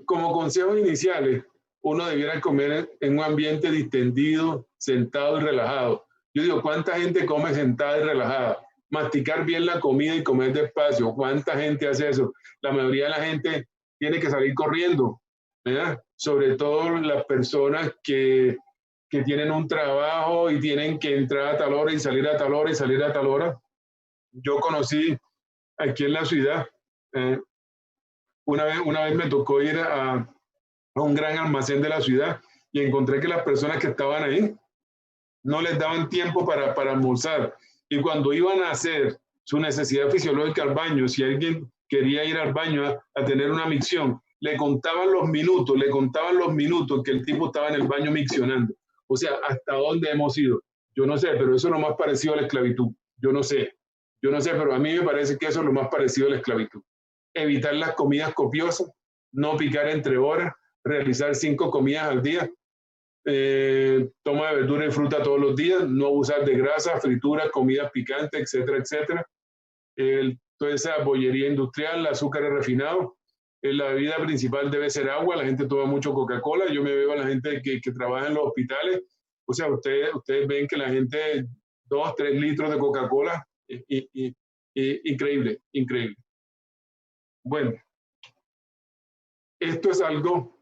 Como consejos iniciales, uno debiera comer en un ambiente distendido, sentado y relajado. Yo digo, ¿cuánta gente come sentada y relajada? Masticar bien la comida y comer despacio. ¿Cuánta gente hace eso? La mayoría de la gente tiene que salir corriendo, ¿verdad? Sobre todo las personas que tienen un trabajo y tienen que entrar a tal hora y salir a tal hora y salir a tal hora. Yo conocí aquí en la ciudad, una vez me tocó ir a un gran almacén de la ciudad y encontré que las personas que estaban ahí no les daban tiempo para almorzar. Y cuando iban a hacer su necesidad fisiológica al baño. Si alguien quería ir al baño a tener una micción, le contaban los minutos que el tipo estaba en el baño miccionando. O sea, ¿hasta dónde hemos ido? Yo no sé, pero eso es lo más parecido a la esclavitud. Yo no sé, pero a mí me parece que eso es lo más parecido a la esclavitud. Evitar las comidas copiosas, no picar entre horas, realizar 5 comidas al día, toma de verdura y fruta todos los días, no abusar de grasa, frituras, comidas picantes, etcétera, etcétera. Toda esa bollería industrial, el azúcar refinado. La bebida principal debe ser agua, la gente toma mucho Coca-Cola, yo me veo a la gente que trabaja en los hospitales, o sea, ustedes ven que la gente 2, 3 litros de Coca-Cola, increíble, increíble. Bueno, esto es algo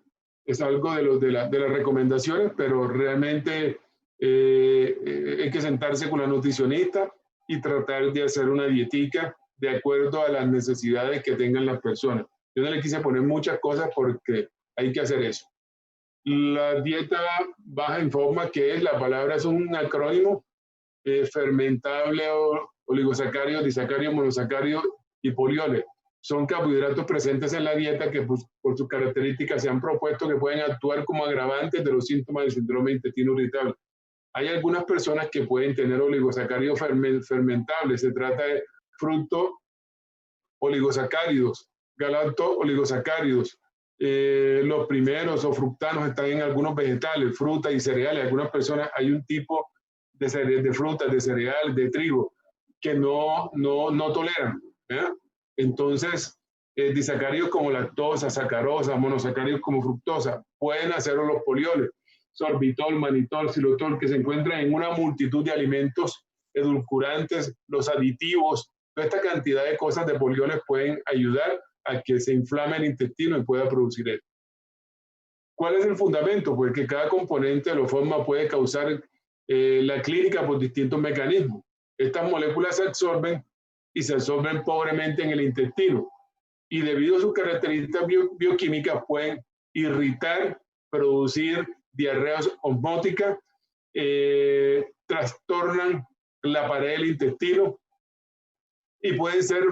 de las recomendaciones, pero realmente hay que sentarse con la nutricionista y tratar de hacer una dietica de acuerdo a las necesidades que tengan las personas. Yo no le quise poner muchas cosas porque hay que hacer eso. La dieta baja en forma, que es, la palabra es un acrónimo, fermentable, oligosacáridos, disacáridos, monosacáridos y polioles. Son carbohidratos presentes en la dieta que pues, por sus características se han propuesto que pueden actuar como agravantes de los síntomas del síndrome de intestino irritable. Hay algunas personas que pueden tener oligosacáridos fermentables. Se trata de fructo oligosacáridos, galacto oligosacáridos. Los primeros o fructanos están en algunos vegetales, frutas y cereales. Algunas personas, hay un tipo de frutas, de cereal, de trigo, que no toleran. Entonces, disacáridos como lactosa, sacarosa, monosacáridos como fructosa, pueden hacerlo los polioles, sorbitol, manitol, xilotol, que se encuentran en una multitud de alimentos edulcorantes, los aditivos, toda esta cantidad de cosas de polioles pueden ayudar a que se inflame el intestino y pueda producir esto. ¿Cuál es el fundamento? Pues que cada componente de la forma puede causar la clínica por distintos mecanismos. Estas moléculas se absorben y se absorben pobremente en el intestino y debido a sus características bioquímicas pueden irritar, producir diarreas osmóticas, trastornan la pared del intestino y pueden ser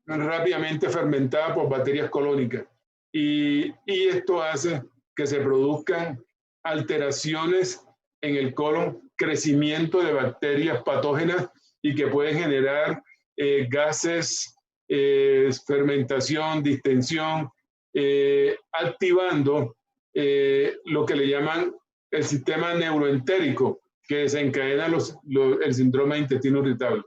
rápidamente fermentadas por bacterias colónicas. Y esto hace que se produzcan alteraciones en el colon, crecimiento de bacterias patógenas y que pueden generar gases, fermentación, distensión, activando lo que le llaman el sistema neuroentérico que desencadena el síndrome de intestino irritable.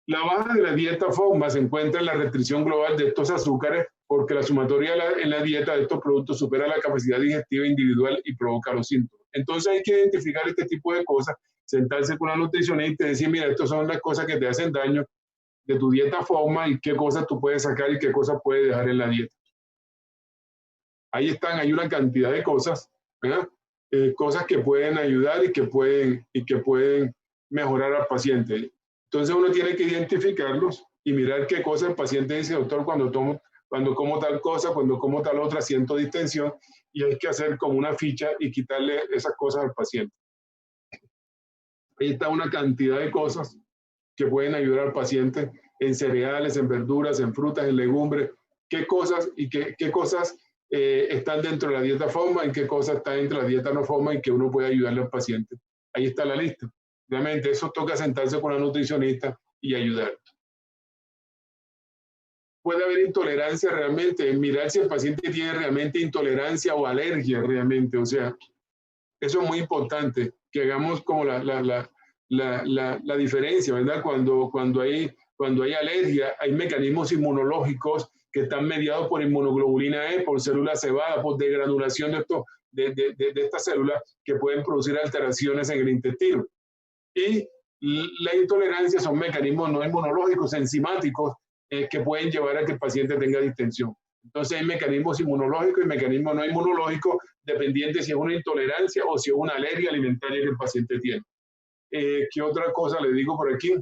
La baja de la dieta FODMAP se encuentra en la restricción global de estos azúcares porque la sumatoria en la dieta de estos productos supera la capacidad digestiva individual y provoca los síntomas. Entonces hay que identificar este tipo de cosas, sentarse con la nutricionista y decir, mira, estas son las cosas que te hacen daño de tu dieta FODMAP y qué cosas tú puedes sacar y qué cosas puedes dejar en la dieta. Ahí están, hay una cantidad de cosas, ¿verdad? Cosas que pueden ayudar y que pueden mejorar al paciente. Entonces uno tiene que identificarlos y mirar qué cosas el paciente dice, doctor, cuando como tal cosa, cuando como tal otra, siento distensión, y hay que hacer como una ficha y quitarle esas cosas al paciente. Ahí está una cantidad de cosas que pueden ayudar al paciente en cereales, en verduras, en frutas, en legumbres, qué cosas y qué cosas están dentro de la dieta FODMAP y qué cosas están dentro de la dieta no FODMAP y que uno puede ayudarle al paciente. Ahí está la lista. Realmente eso toca sentarse con la nutricionista y ayudar. Puede haber intolerancia realmente, mirar si el paciente tiene realmente intolerancia o alergia realmente, o sea, eso es muy importante, que hagamos como la diferencia, ¿verdad? Cuando hay alergia, hay mecanismos inmunológicos que están mediados por inmunoglobulina E, por células cebadas, por degranulación de estas células que pueden producir alteraciones en el intestino. Y la intolerancia son mecanismos no inmunológicos, enzimáticos, que pueden llevar a que el paciente tenga distensión. Entonces hay mecanismos inmunológicos y mecanismos no inmunológicos dependientes si es una intolerancia o si es una alergia alimentaria que el paciente tiene. ¿Qué otra cosa le digo por aquí?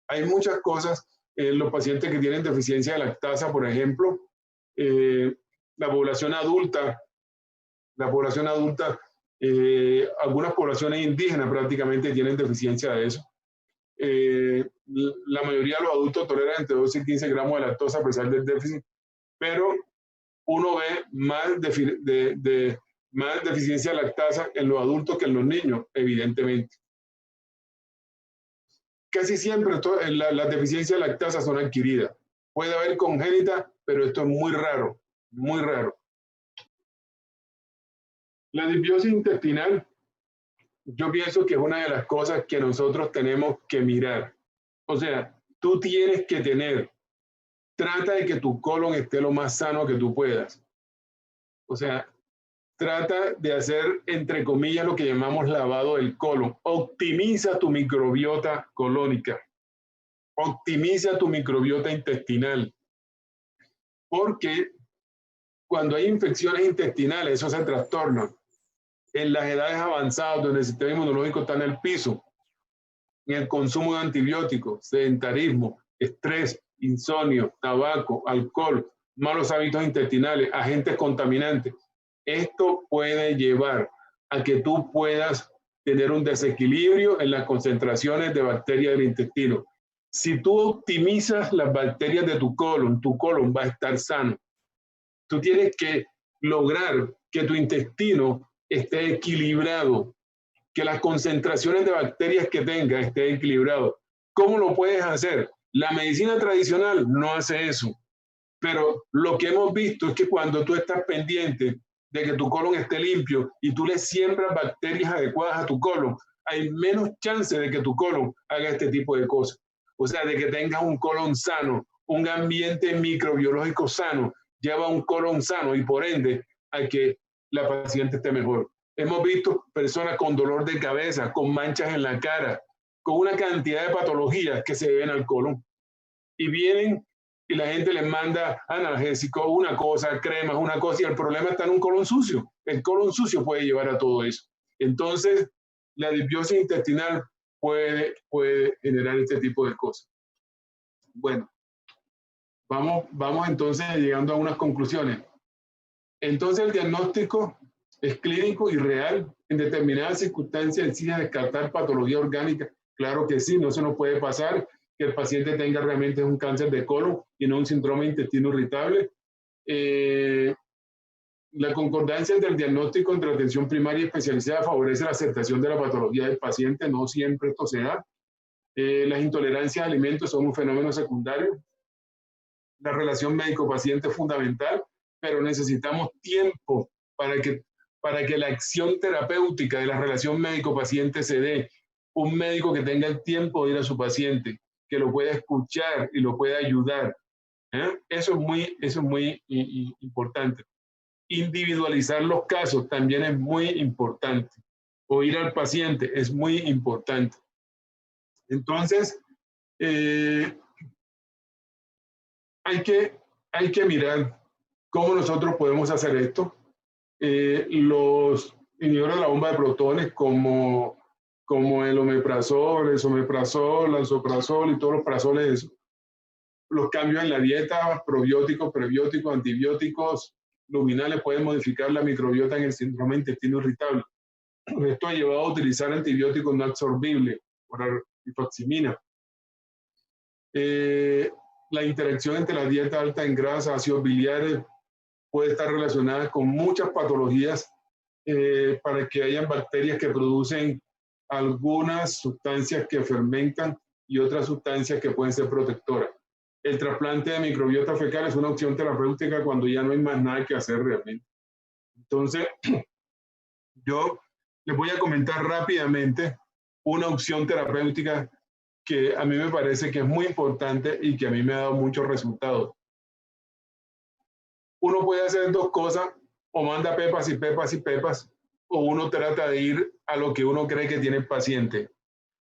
Hay muchas cosas. Los pacientes que tienen deficiencia de lactasa, por ejemplo, la población adulta, algunas poblaciones indígenas prácticamente tienen deficiencia de eso. la mayoría de los adultos toleran entre 12 y 15 gramos de lactosa a pesar del déficit, pero uno ve más deficiencia de lactasa en los adultos que en los niños, evidentemente. Casi siempre las deficiencias de lactasa son adquiridas. Puede haber congénita, pero esto es muy raro, muy raro. La disbiosis intestinal, yo pienso que es una de las cosas que nosotros tenemos que mirar. O sea, tú tienes que trata de que tu colon esté lo más sano que tú puedas. O sea, trata de hacer, entre comillas, lo que llamamos lavado del colon. Optimiza tu microbiota colónica. Optimiza tu microbiota intestinal. Porque cuando hay infecciones intestinales, eso se trastorna. En las edades avanzadas, donde el sistema inmunológico está en el piso, en el consumo de antibióticos, sedentarismo, estrés, insomnio, tabaco, alcohol, malos hábitos intestinales, agentes contaminantes. Esto puede llevar a que tú puedas tener un desequilibrio en las concentraciones de bacterias del intestino. Si tú optimizas las bacterias de tu colon va a estar sano. Tú tienes que lograr que tu intestino esté equilibrado, que las concentraciones de bacterias que tenga estén equilibradas. ¿Cómo lo puedes hacer? La medicina tradicional no hace eso, pero lo que hemos visto es que cuando tú estás pendiente de que tu colon esté limpio y tú le siembras bacterias adecuadas a tu colon, hay menos chance de que tu colon haga este tipo de cosas. O sea, de que tengas un colon sano, un ambiente microbiológico sano, lleva un colon sano y por ende a que la paciente esté mejor. Hemos visto personas con dolor de cabeza, con manchas en la cara, con una cantidad de patologías que se deben al colon. Y vienen y la gente les manda analgésico, una cosa, cremas, una cosa, y el problema está en un colon sucio. El colon sucio puede llevar a todo eso. Entonces, la disbiosis intestinal puede generar este tipo de cosas. Bueno, vamos entonces llegando a unas conclusiones. Entonces, el diagnóstico es clínico y real. En determinadas circunstancias decide descartar patología orgánica. Claro que sí, no se nos puede pasar que el paciente tenga realmente un cáncer de colon y no un síndrome de intestino irritable. La concordancia entre el diagnóstico entre la atención primaria y especializada favorece la aceptación de la patología del paciente. No siempre esto se da. Las intolerancias a alimentos son un fenómeno secundario. La relación médico-paciente es fundamental, pero necesitamos tiempo para que la acción terapéutica de la relación médico-paciente se dé. Un médico que tenga el tiempo de ir a su paciente, que lo pueda escuchar y lo pueda ayudar. Eso es muy importante. Individualizar los casos también es muy importante. Oír al paciente es muy importante. Entonces, hay que mirar cómo nosotros podemos hacer esto. Los inhibidores de la bomba de protones como el omeprazol, el esomeprazol, el lansoprazol y todos los prazoles, los cambios en la dieta, probióticos, prebióticos, antibióticos, luminales pueden modificar la microbiota en el síndrome de intestino irritable. Esto ha llevado a utilizar antibióticos no absorbibles, por rifaximina. La interacción entre la dieta alta en grasa, ácidos biliares, puede estar relacionada con muchas patologías para que hayan bacterias que producen algunas sustancias que fermentan y otras sustancias que pueden ser protectoras. El trasplante de microbiota fecal es una opción terapéutica cuando ya no hay más nada que hacer realmente. Entonces, yo les voy a comentar rápidamente una opción terapéutica que a mí me parece que es muy importante y que a mí me ha dado muchos resultados. Uno puede hacer dos cosas, o manda pepas y pepas y pepas, o uno trata de ir a lo que uno cree que tiene el paciente,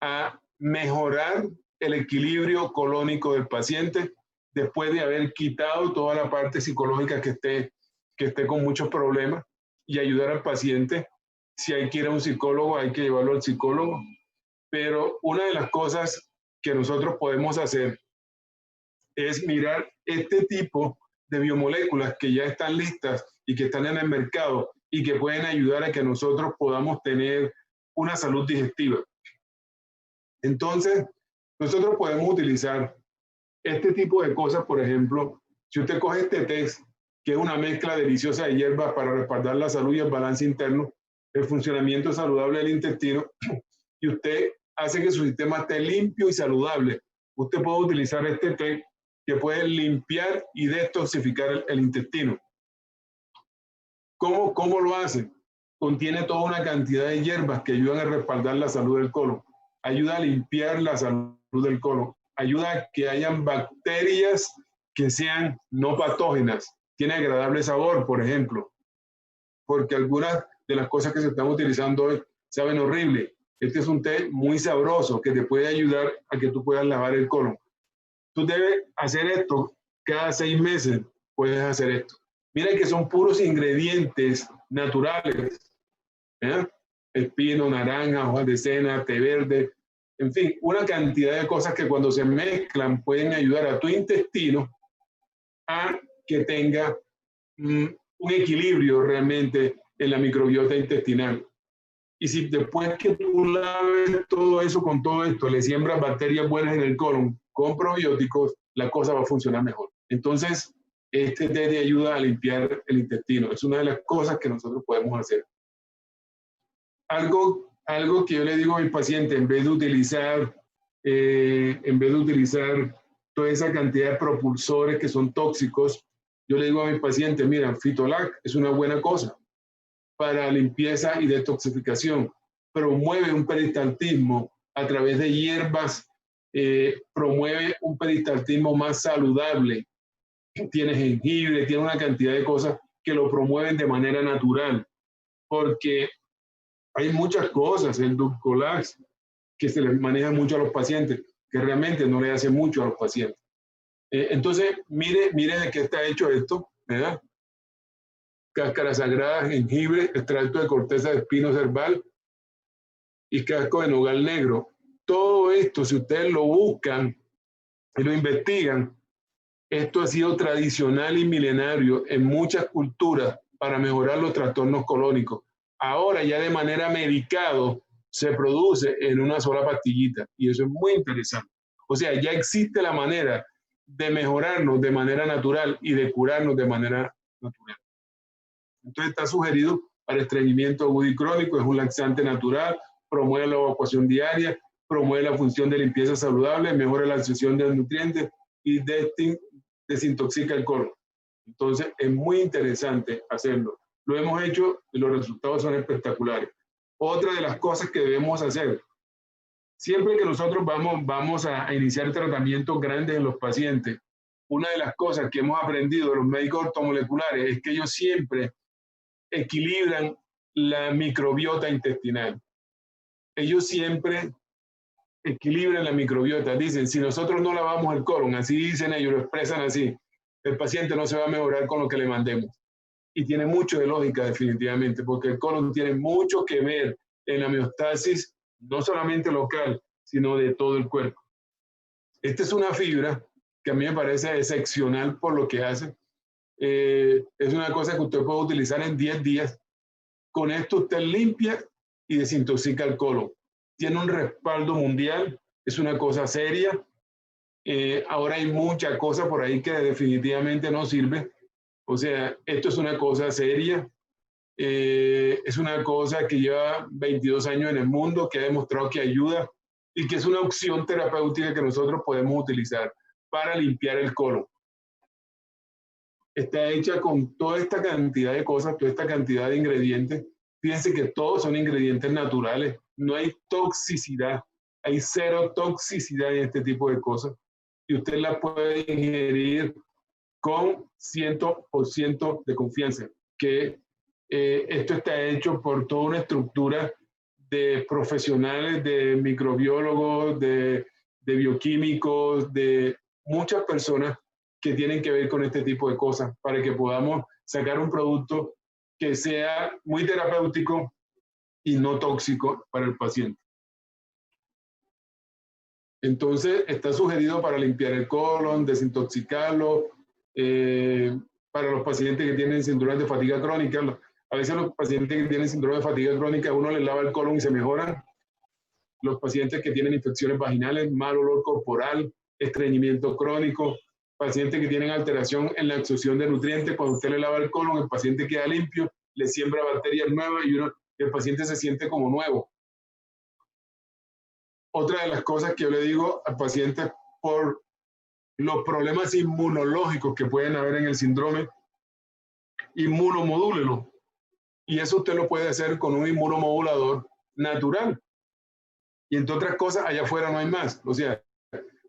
a mejorar el equilibrio colónico del paciente después de haber quitado toda la parte psicológica que esté con muchos problemas y ayudar al paciente. Si hay que ir a un psicólogo, hay que llevarlo al psicólogo. Pero una de las cosas que nosotros podemos hacer es mirar este tipo de biomoléculas que ya están listas y que están en el mercado y que pueden ayudar a que nosotros podamos tener una salud digestiva. Entonces, Nosotros podemos utilizar este tipo de cosas, por ejemplo, si usted coge este test, que es una mezcla deliciosa de hierbas para respaldar la salud y el balance interno, el funcionamiento saludable del intestino, y usted hace que su sistema esté limpio y saludable, usted puede utilizar este test que puede limpiar y detoxificar el intestino. ¿Cómo lo hace? Contiene toda una cantidad de hierbas que ayudan a respaldar la salud del colon, ayuda a limpiar la salud del colon, ayuda a que hayan bacterias que sean no patógenas, tiene agradable sabor, por ejemplo, porque algunas de las cosas que se están utilizando hoy saben horrible. Este es un té muy sabroso que te puede ayudar a que tú puedas lavar el colon. Tú debes hacer esto cada 6 meses, puedes hacer esto. Mira que son puros ingredientes naturales. ¿Eh? Espino, naranja, hojas de cena, té verde, en fin, una cantidad de cosas que cuando se mezclan pueden ayudar a tu intestino a que tenga un equilibrio realmente en la microbiota intestinal. Y si después que tú laves todo eso con todo esto, le siembras bacterias buenas en el colon con probióticos, la cosa va a funcionar mejor. Entonces, este té te ayuda a limpiar el intestino. Es una de las cosas que nosotros podemos hacer. Algo que yo le digo a mi paciente, en vez de utilizar toda esa cantidad de propulsores que son tóxicos, yo le digo a mi paciente, mira, Fitolac es una buena cosa para limpieza y detoxificación. Promueve un peristaltismo a través de hierbas, promueve un peristaltismo más saludable. Tiene jengibre, tiene una cantidad de cosas que lo promueven de manera natural, porque hay muchas cosas, el Dulcolax, que se les maneja mucho a los pacientes, que realmente no le hace mucho a los pacientes. Entonces, mire de qué está hecho esto, ¿verdad? Cáscara sagrada, jengibre, extracto de corteza de espino cerval y casco de nogal negro. Todo esto, si ustedes lo buscan y lo investigan, esto ha sido tradicional y milenario en muchas culturas para mejorar los trastornos colónicos. Ahora ya de manera medicado se produce en una sola pastillita y eso es muy interesante. O sea, ya existe la manera de mejorarnos de manera natural y de curarnos de manera natural. Entonces está sugerido para estreñimiento agudo y crónico, es un laxante natural, promueve la evacuación diaria, promueve la función de limpieza saludable, mejora la absorción de nutrientes y desintoxica el colon. Entonces es muy interesante hacerlo. Lo hemos hecho y los resultados son espectaculares. Otra de las cosas que debemos hacer, siempre que nosotros vamos a iniciar tratamientos grandes en los pacientes, una de las cosas que hemos aprendido de los médicos ortomoleculares es que ellos siempre equilibran la microbiota intestinal. Ellos siempre equilibran la microbiota. Dicen, si nosotros no lavamos el colon, así dicen ellos, lo expresan así, el paciente no se va a mejorar con lo que le mandemos. Y tiene mucho de lógica definitivamente, porque el colon tiene mucho que ver en la homeostasis, no solamente local, sino de todo el cuerpo. Esta es una fibra que a mí me parece excepcional por lo que hace. Es una cosa que usted puede utilizar en 10 días. Con esto usted limpia y desintoxica el colon. Tiene un respaldo mundial, es una cosa seria. Ahora hay mucha cosa por ahí que definitivamente no sirve. O sea, esto es una cosa seria. Es una cosa que lleva 22 años en el mundo, que ha demostrado que ayuda y que es una opción terapéutica que nosotros podemos utilizar para limpiar el colon. Está hecha con toda esta cantidad de cosas, toda esta cantidad de ingredientes. Fíjense que todos son ingredientes naturales, no hay toxicidad, hay cero toxicidad en este tipo de cosas y usted la puede ingerir con 100% de confianza, que esto está hecho por toda una estructura de profesionales, de microbiólogos, de bioquímicos, de muchas personas que tienen que ver con este tipo de cosas para que podamos sacar un producto que sea muy terapéutico y no tóxico para el paciente. Entonces, está sugerido para limpiar el colon, desintoxicarlo, para los pacientes que tienen síndrome de fatiga crónica. A veces los pacientes que tienen síndrome de fatiga crónica, uno les lava el colon y se mejoran. los pacientes que tienen infecciones vaginales, mal olor corporal, estreñimiento crónico, pacientes que tienen alteración en la absorción de nutrientes. Cuando usted le lava el colon, el paciente queda limpio, le siembra bacterias nuevas y el paciente se siente como nuevo. Otra de las cosas que yo le digo al paciente, por los problemas inmunológicos que pueden haber en el síndrome, inmunomodúlelo. Y eso usted lo puede hacer con un inmunomodulador natural. Y entre otras cosas, allá afuera no hay más. O sea,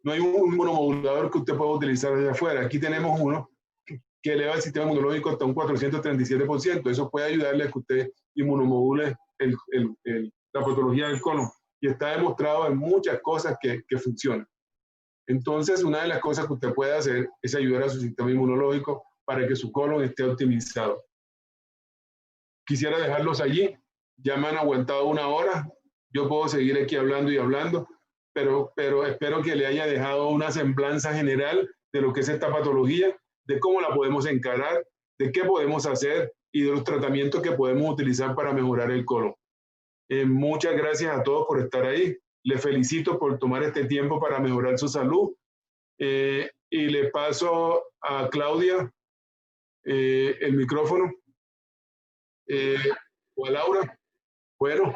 no hay un inmunomodulador que usted pueda utilizar allá afuera. Aquí tenemos uno que eleva el sistema inmunológico hasta un 437%. Eso puede ayudarle a que usted inmunomodule la patología del colon. Y está demostrado en muchas cosas que funcionan. Entonces, una de las cosas que usted puede hacer es ayudar a su sistema inmunológico para que su colon esté optimizado. Quisiera dejarlos allí. Ya me han aguantado 1 hora. Yo puedo seguir aquí hablando y hablando, pero espero que le haya dejado una semblanza general de lo que es esta patología, de cómo la podemos encarar, de qué podemos hacer y de los tratamientos que podemos utilizar para mejorar el colon. Muchas gracias a todos por estar ahí. Les felicito por tomar este tiempo para mejorar su salud. Y le paso a Claudia el micrófono. O a Laura. Bueno.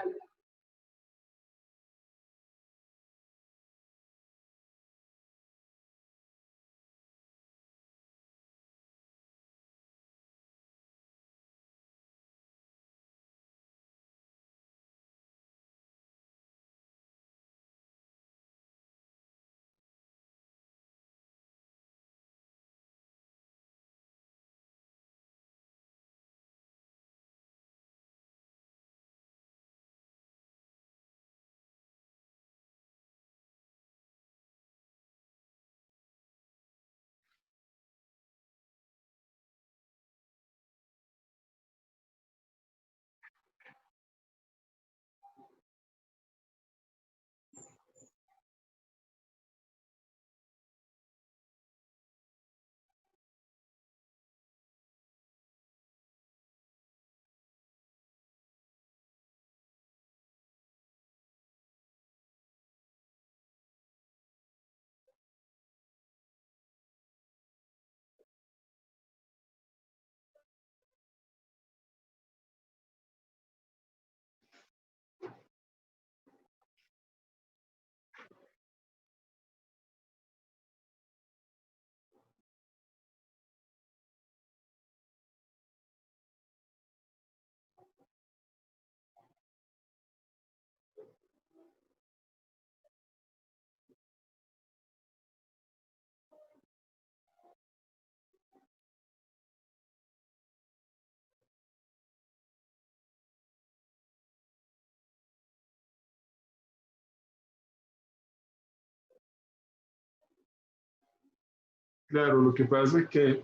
Claro, lo que pasa es que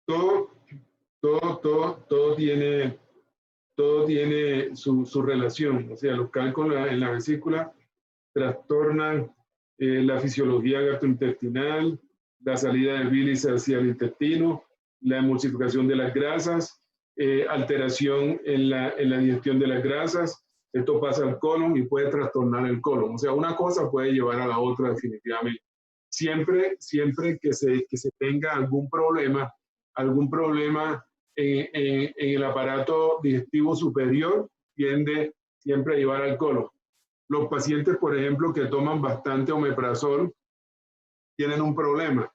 todo tiene su relación. O sea, los cálculos en la vesícula trastornan la fisiología gastrointestinal, la salida de bilis hacia el intestino, la emulsificación de las grasas, alteración en la digestión de las grasas. Esto pasa al colon y puede trastornar el colon. O sea, una cosa puede llevar a la otra definitivamente. Siempre que se tenga algún problema en el aparato digestivo superior, tiende siempre a llevar al colon. Los pacientes, por ejemplo, que toman bastante omeprazol, tienen un problema.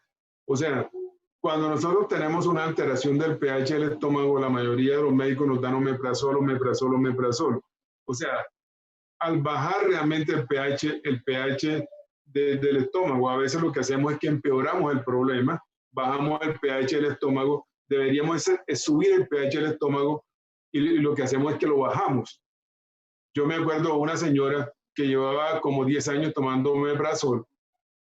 O sea, cuando nosotros tenemos una alteración del pH del estómago, la mayoría de los médicos nos dan omeprazol. O sea, al bajar realmente el pH del estómago, a veces lo que hacemos es que empeoramos el problema, bajamos el pH del estómago, deberíamos subir el pH del estómago y lo que hacemos es que lo bajamos. Yo me acuerdo de una señora que llevaba como 10 años tomando omeprazol,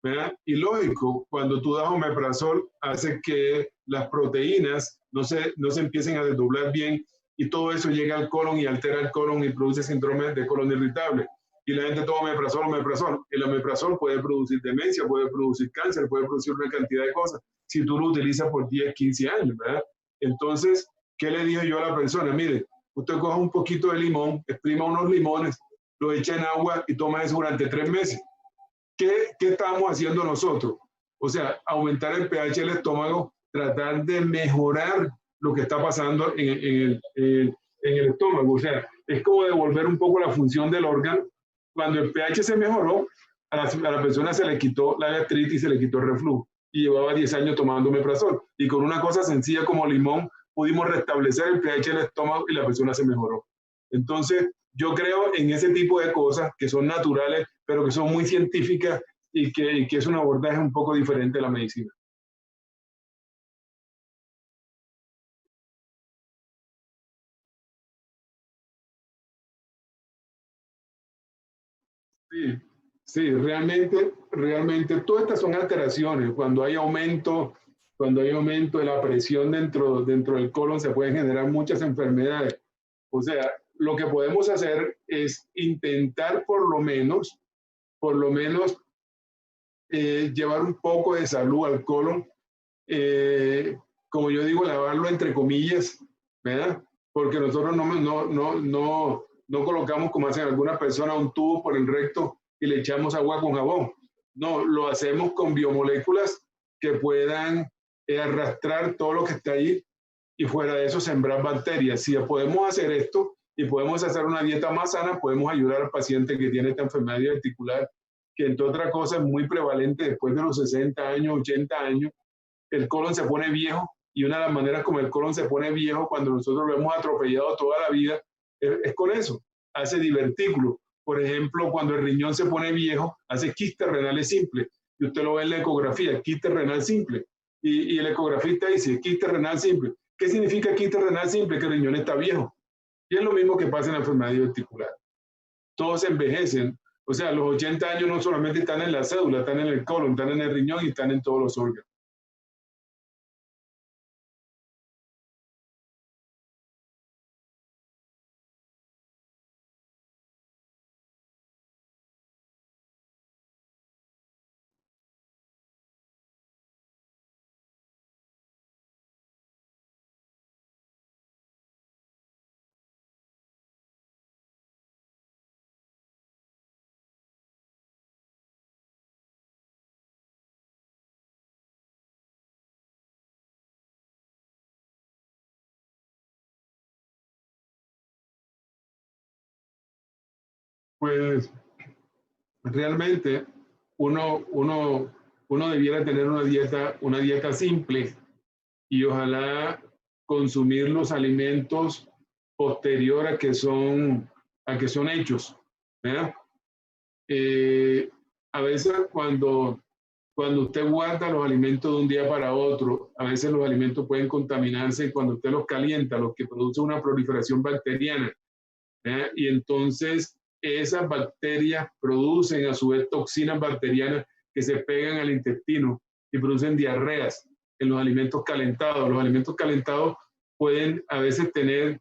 ¿verdad? Y lógico, cuando tú das omeprazol, hace que las proteínas no se empiecen a desdoblar bien y todo eso llega al colon y altera el colon y produce síndrome de colon irritable. Y la gente toma omeprazol. El omeprazol puede producir demencia, puede producir cáncer, puede producir una cantidad de cosas si tú lo utilizas por 10, 15 años, ¿verdad? Entonces, ¿qué le dije yo a la persona? Mire, usted coja un poquito de limón, exprima unos limones, lo echa en agua y toma eso durante 3 meses. ¿Qué estamos haciendo nosotros? O sea, aumentar el pH del estómago, tratar de mejorar lo que está pasando en el estómago. O sea, es como devolver un poco la función del órgano. Cuando el pH se mejoró, a la persona se le quitó la gastritis y se le quitó el reflujo. Y llevaba 10 años tomando omeprazol. Y con una cosa sencilla como limón, pudimos restablecer el pH del estómago y la persona se mejoró. Entonces, yo creo en ese tipo de cosas que son naturales, pero que son muy científicas y que es un abordaje un poco diferente de la medicina. Sí, sí, realmente todas estas son alteraciones. Cuando hay aumento de la presión dentro del colon, se pueden generar muchas enfermedades. O sea, lo que podemos hacer es intentar por lo menos llevar un poco de salud al colon, como yo digo, lavarlo entre comillas, ¿verdad? Porque nosotros no colocamos, como hacen algunas personas, un tubo por el recto y le echamos agua con jabón. No, lo hacemos con biomoléculas que puedan arrastrar todo lo que está ahí y fuera de eso sembrar bacterias. Si podemos hacer esto y podemos hacer una dieta más sana, podemos ayudar al paciente que tiene esta enfermedad diverticular, que entre otras cosas es muy prevalente después de los 60 años, 80 años. El colon se pone viejo y una de las maneras como el colon se pone viejo cuando nosotros lo hemos atropellado toda la vida es con eso, hace divertículo. Por ejemplo, cuando el riñón se pone viejo, hace quistes renales simples. Y usted lo ve en la ecografía, quiste renal simple. Y el ecografista dice, quiste renal simple. ¿Qué significa quiste renal simple? Que el riñón está viejo. Y es lo mismo que pasa en la enfermedad diverticular. Todos envejecen. O sea, los 80 años no solamente están en la cédula, están en el colon, están en el riñón y están en todos los órganos. Pues realmente uno debiera tener una dieta simple y ojalá consumir los alimentos posterior a que son hechos, ¿verdad? A veces cuando usted guarda los alimentos de un día para otro, a veces los alimentos pueden contaminarse cuando usted los calienta, lo que produce una proliferación bacteriana. Y entonces esas bacterias producen a su vez toxinas bacterianas que se pegan al intestino y producen diarreas en los alimentos calentados. Los alimentos calentados pueden a veces tener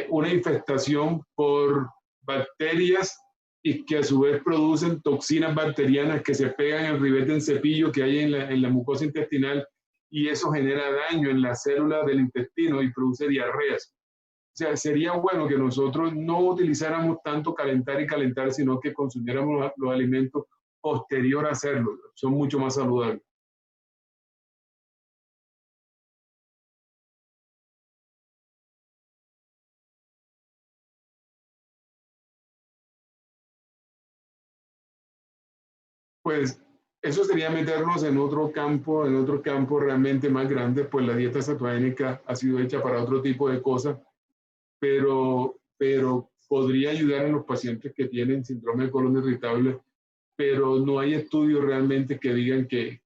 una infestación por bacterias y que a su vez producen toxinas bacterianas que se pegan al ribete en cepillo que hay en la mucosa intestinal y eso genera daño en las células del intestino y produce diarreas. O sea, sería bueno que nosotros no utilizáramos tanto calentar y calentar, sino que consumiéramos los alimentos posterior a hacerlo. Son mucho más saludables. Pues eso sería meternos en otro campo realmente más grande, pues la dieta cetogénica ha sido hecha para otro tipo de cosas, pero podría ayudar en los pacientes que tienen síndrome de colon irritable, pero no hay estudios realmente que digan que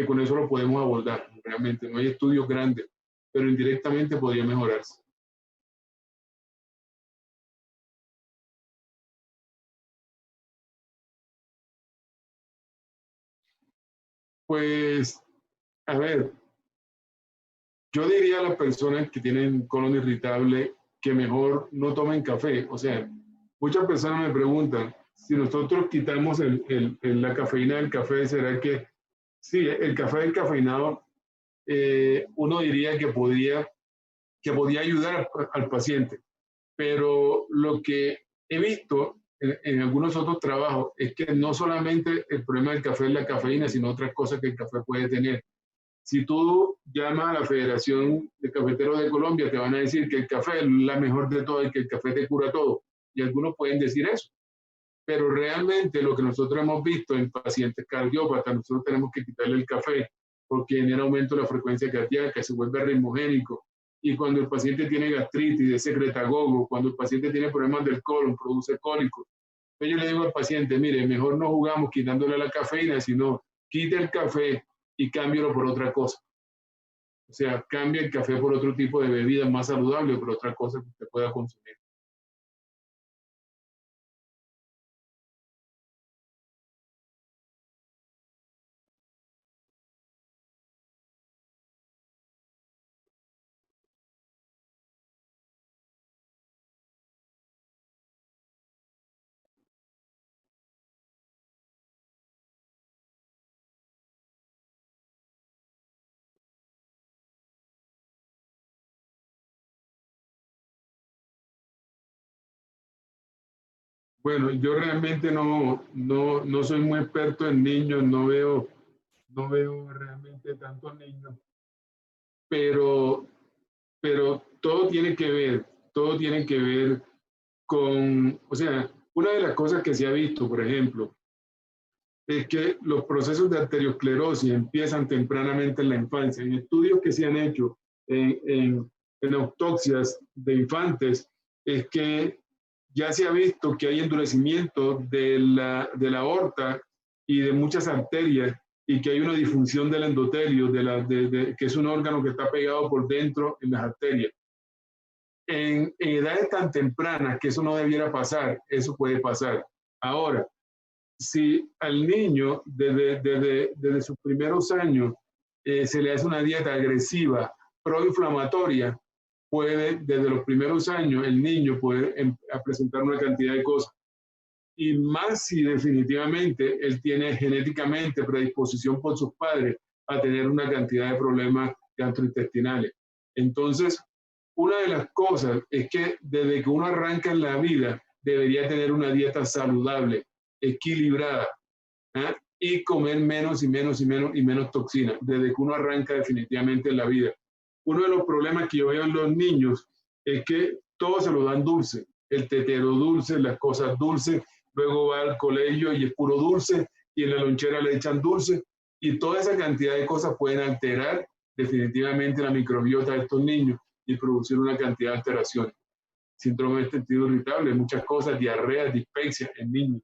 con eso lo podemos abordar. Realmente no hay estudios grandes, pero indirectamente podría mejorarse. Pues, a ver, yo diría a las personas que tienen colon irritable que mejor no tomen café. O sea, muchas personas me preguntan, si nosotros quitamos la cafeína del café, ¿será que sí, el café descafeinado, uno diría que podía ayudar al paciente? Pero he visto en algunos otros trabajos es que no solamente el problema del café es la cafeína, sino otras cosas que el café puede tener. Si tú llamas a la Federación de Cafeteros de Colombia, te van a decir que el café es la mejor de todas y que el café te cura todo. Y algunos pueden decir eso. Pero realmente lo que nosotros hemos visto en pacientes cardiópatas, nosotros tenemos que quitarle el café porque genera aumento de la frecuencia cardíaca, se vuelve ritmogénico. Y cuando el paciente tiene gastritis, es secretagogo, cuando el paciente tiene problemas del colon, produce cólicos. Entonces yo le digo al paciente, mire, mejor no jugamos quitándole la cafeína, sino quite el café y cámbialo por otra cosa. O sea, cambia el café por otro tipo de bebida más saludable, por otra cosa que usted pueda consumir. Bueno, yo realmente no soy muy experto en niños, no veo realmente tantos niños, pero, pero todo tiene que ver con, o sea, una de las cosas que se ha visto, por ejemplo, es que los procesos de arteriosclerosis empiezan tempranamente en la infancia. En estudios que se han hecho en autopsias de infantes, es que ya se ha visto que hay endurecimiento de la aorta y de muchas arterias y que hay una disfunción del endotelio, que es un órgano que está pegado por dentro en las arterias. En edades tan tempranas que eso no debiera pasar, eso puede pasar. Ahora, si al niño desde sus primeros años se le hace una dieta agresiva, proinflamatoria, puede, desde los primeros años, el niño puede presentar una cantidad de cosas. Y más si definitivamente él tiene genéticamente predisposición por sus padres a tener una cantidad de problemas gastrointestinales. Entonces, una de las cosas es que desde que uno arranca en la vida, debería tener una dieta saludable, equilibrada, ¿eh? Y comer menos y menos y menos y menos toxina, desde que uno arranca definitivamente en la vida. Uno de los problemas que yo veo en los niños es que todo se lo dan dulce, el tetero dulce, las cosas dulces, luego va al colegio y es puro dulce, y en la lonchera le echan dulce, y toda esa cantidad de cosas pueden alterar definitivamente la microbiota de estos niños y producir una cantidad de alteraciones. Síndrome de intestino irritable, muchas cosas, diarrea, dispepsia en niños.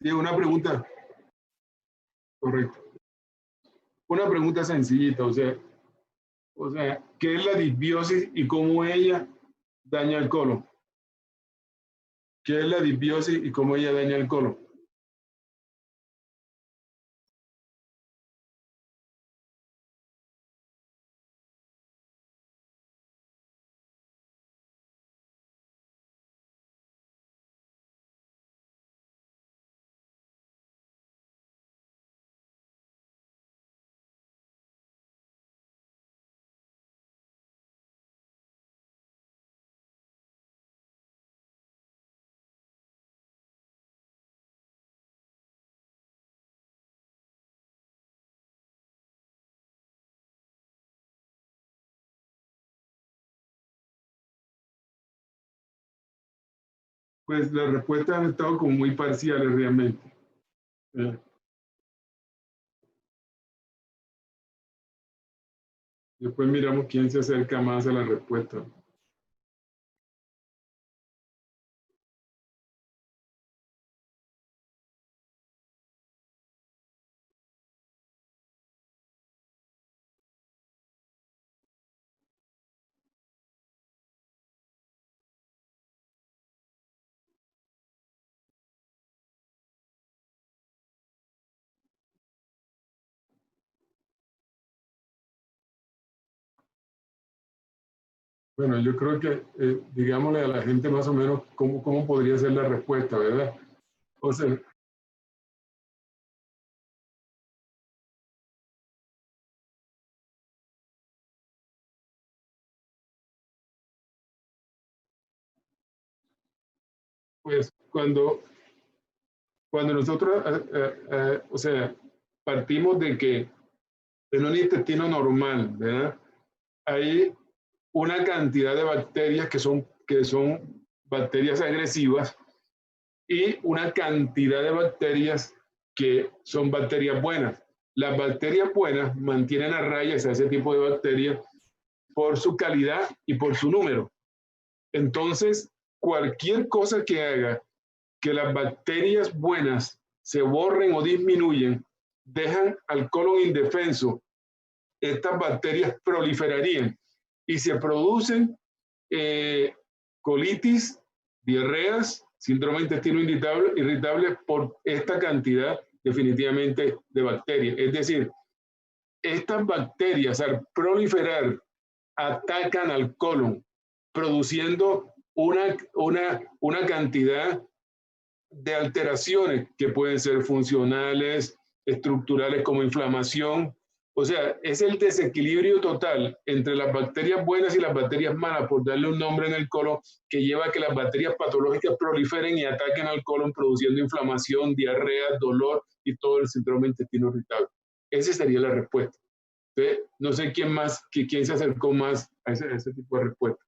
Sí, una pregunta, correcto. Una pregunta sencillita, o sea, ¿qué es la disbiosis y cómo ella daña el colon? ¿Qué es la disbiosis y cómo ella daña el colon? Pues las respuestas han estado como muy parciales realmente. Eh, Después miramos quién se acerca más a la respuesta. Bueno, yo creo que, digámosle a la gente más o menos cómo podría ser la respuesta, ¿verdad? O sea, pues cuando nosotros, o sea, partimos de que en un intestino normal, ¿verdad? Hay una cantidad de bacterias que son bacterias agresivas y una cantidad de bacterias que son bacterias buenas. Las bacterias buenas mantienen a raya a ese tipo de bacterias por su calidad y por su número. Entonces, cualquier cosa que haga que las bacterias buenas se borren o disminuyen, dejan al colon indefenso. Estas bacterias proliferarían y se producen colitis, diarreas, síndrome de intestino irritable por esta cantidad definitivamente de bacterias. Es decir, estas bacterias al proliferar atacan al colon, produciendo una cantidad de alteraciones que pueden ser funcionales, estructurales como inflamación. O sea, es el desequilibrio total entre las bacterias buenas y las bacterias malas, por darle un nombre en el colon, que lleva a que las bacterias patológicas proliferen y ataquen al colon, produciendo inflamación, diarrea, dolor y todo el síndrome de intestino irritable. Esa sería la respuesta. Entonces, no sé quién se acercó más a ese tipo de respuesta.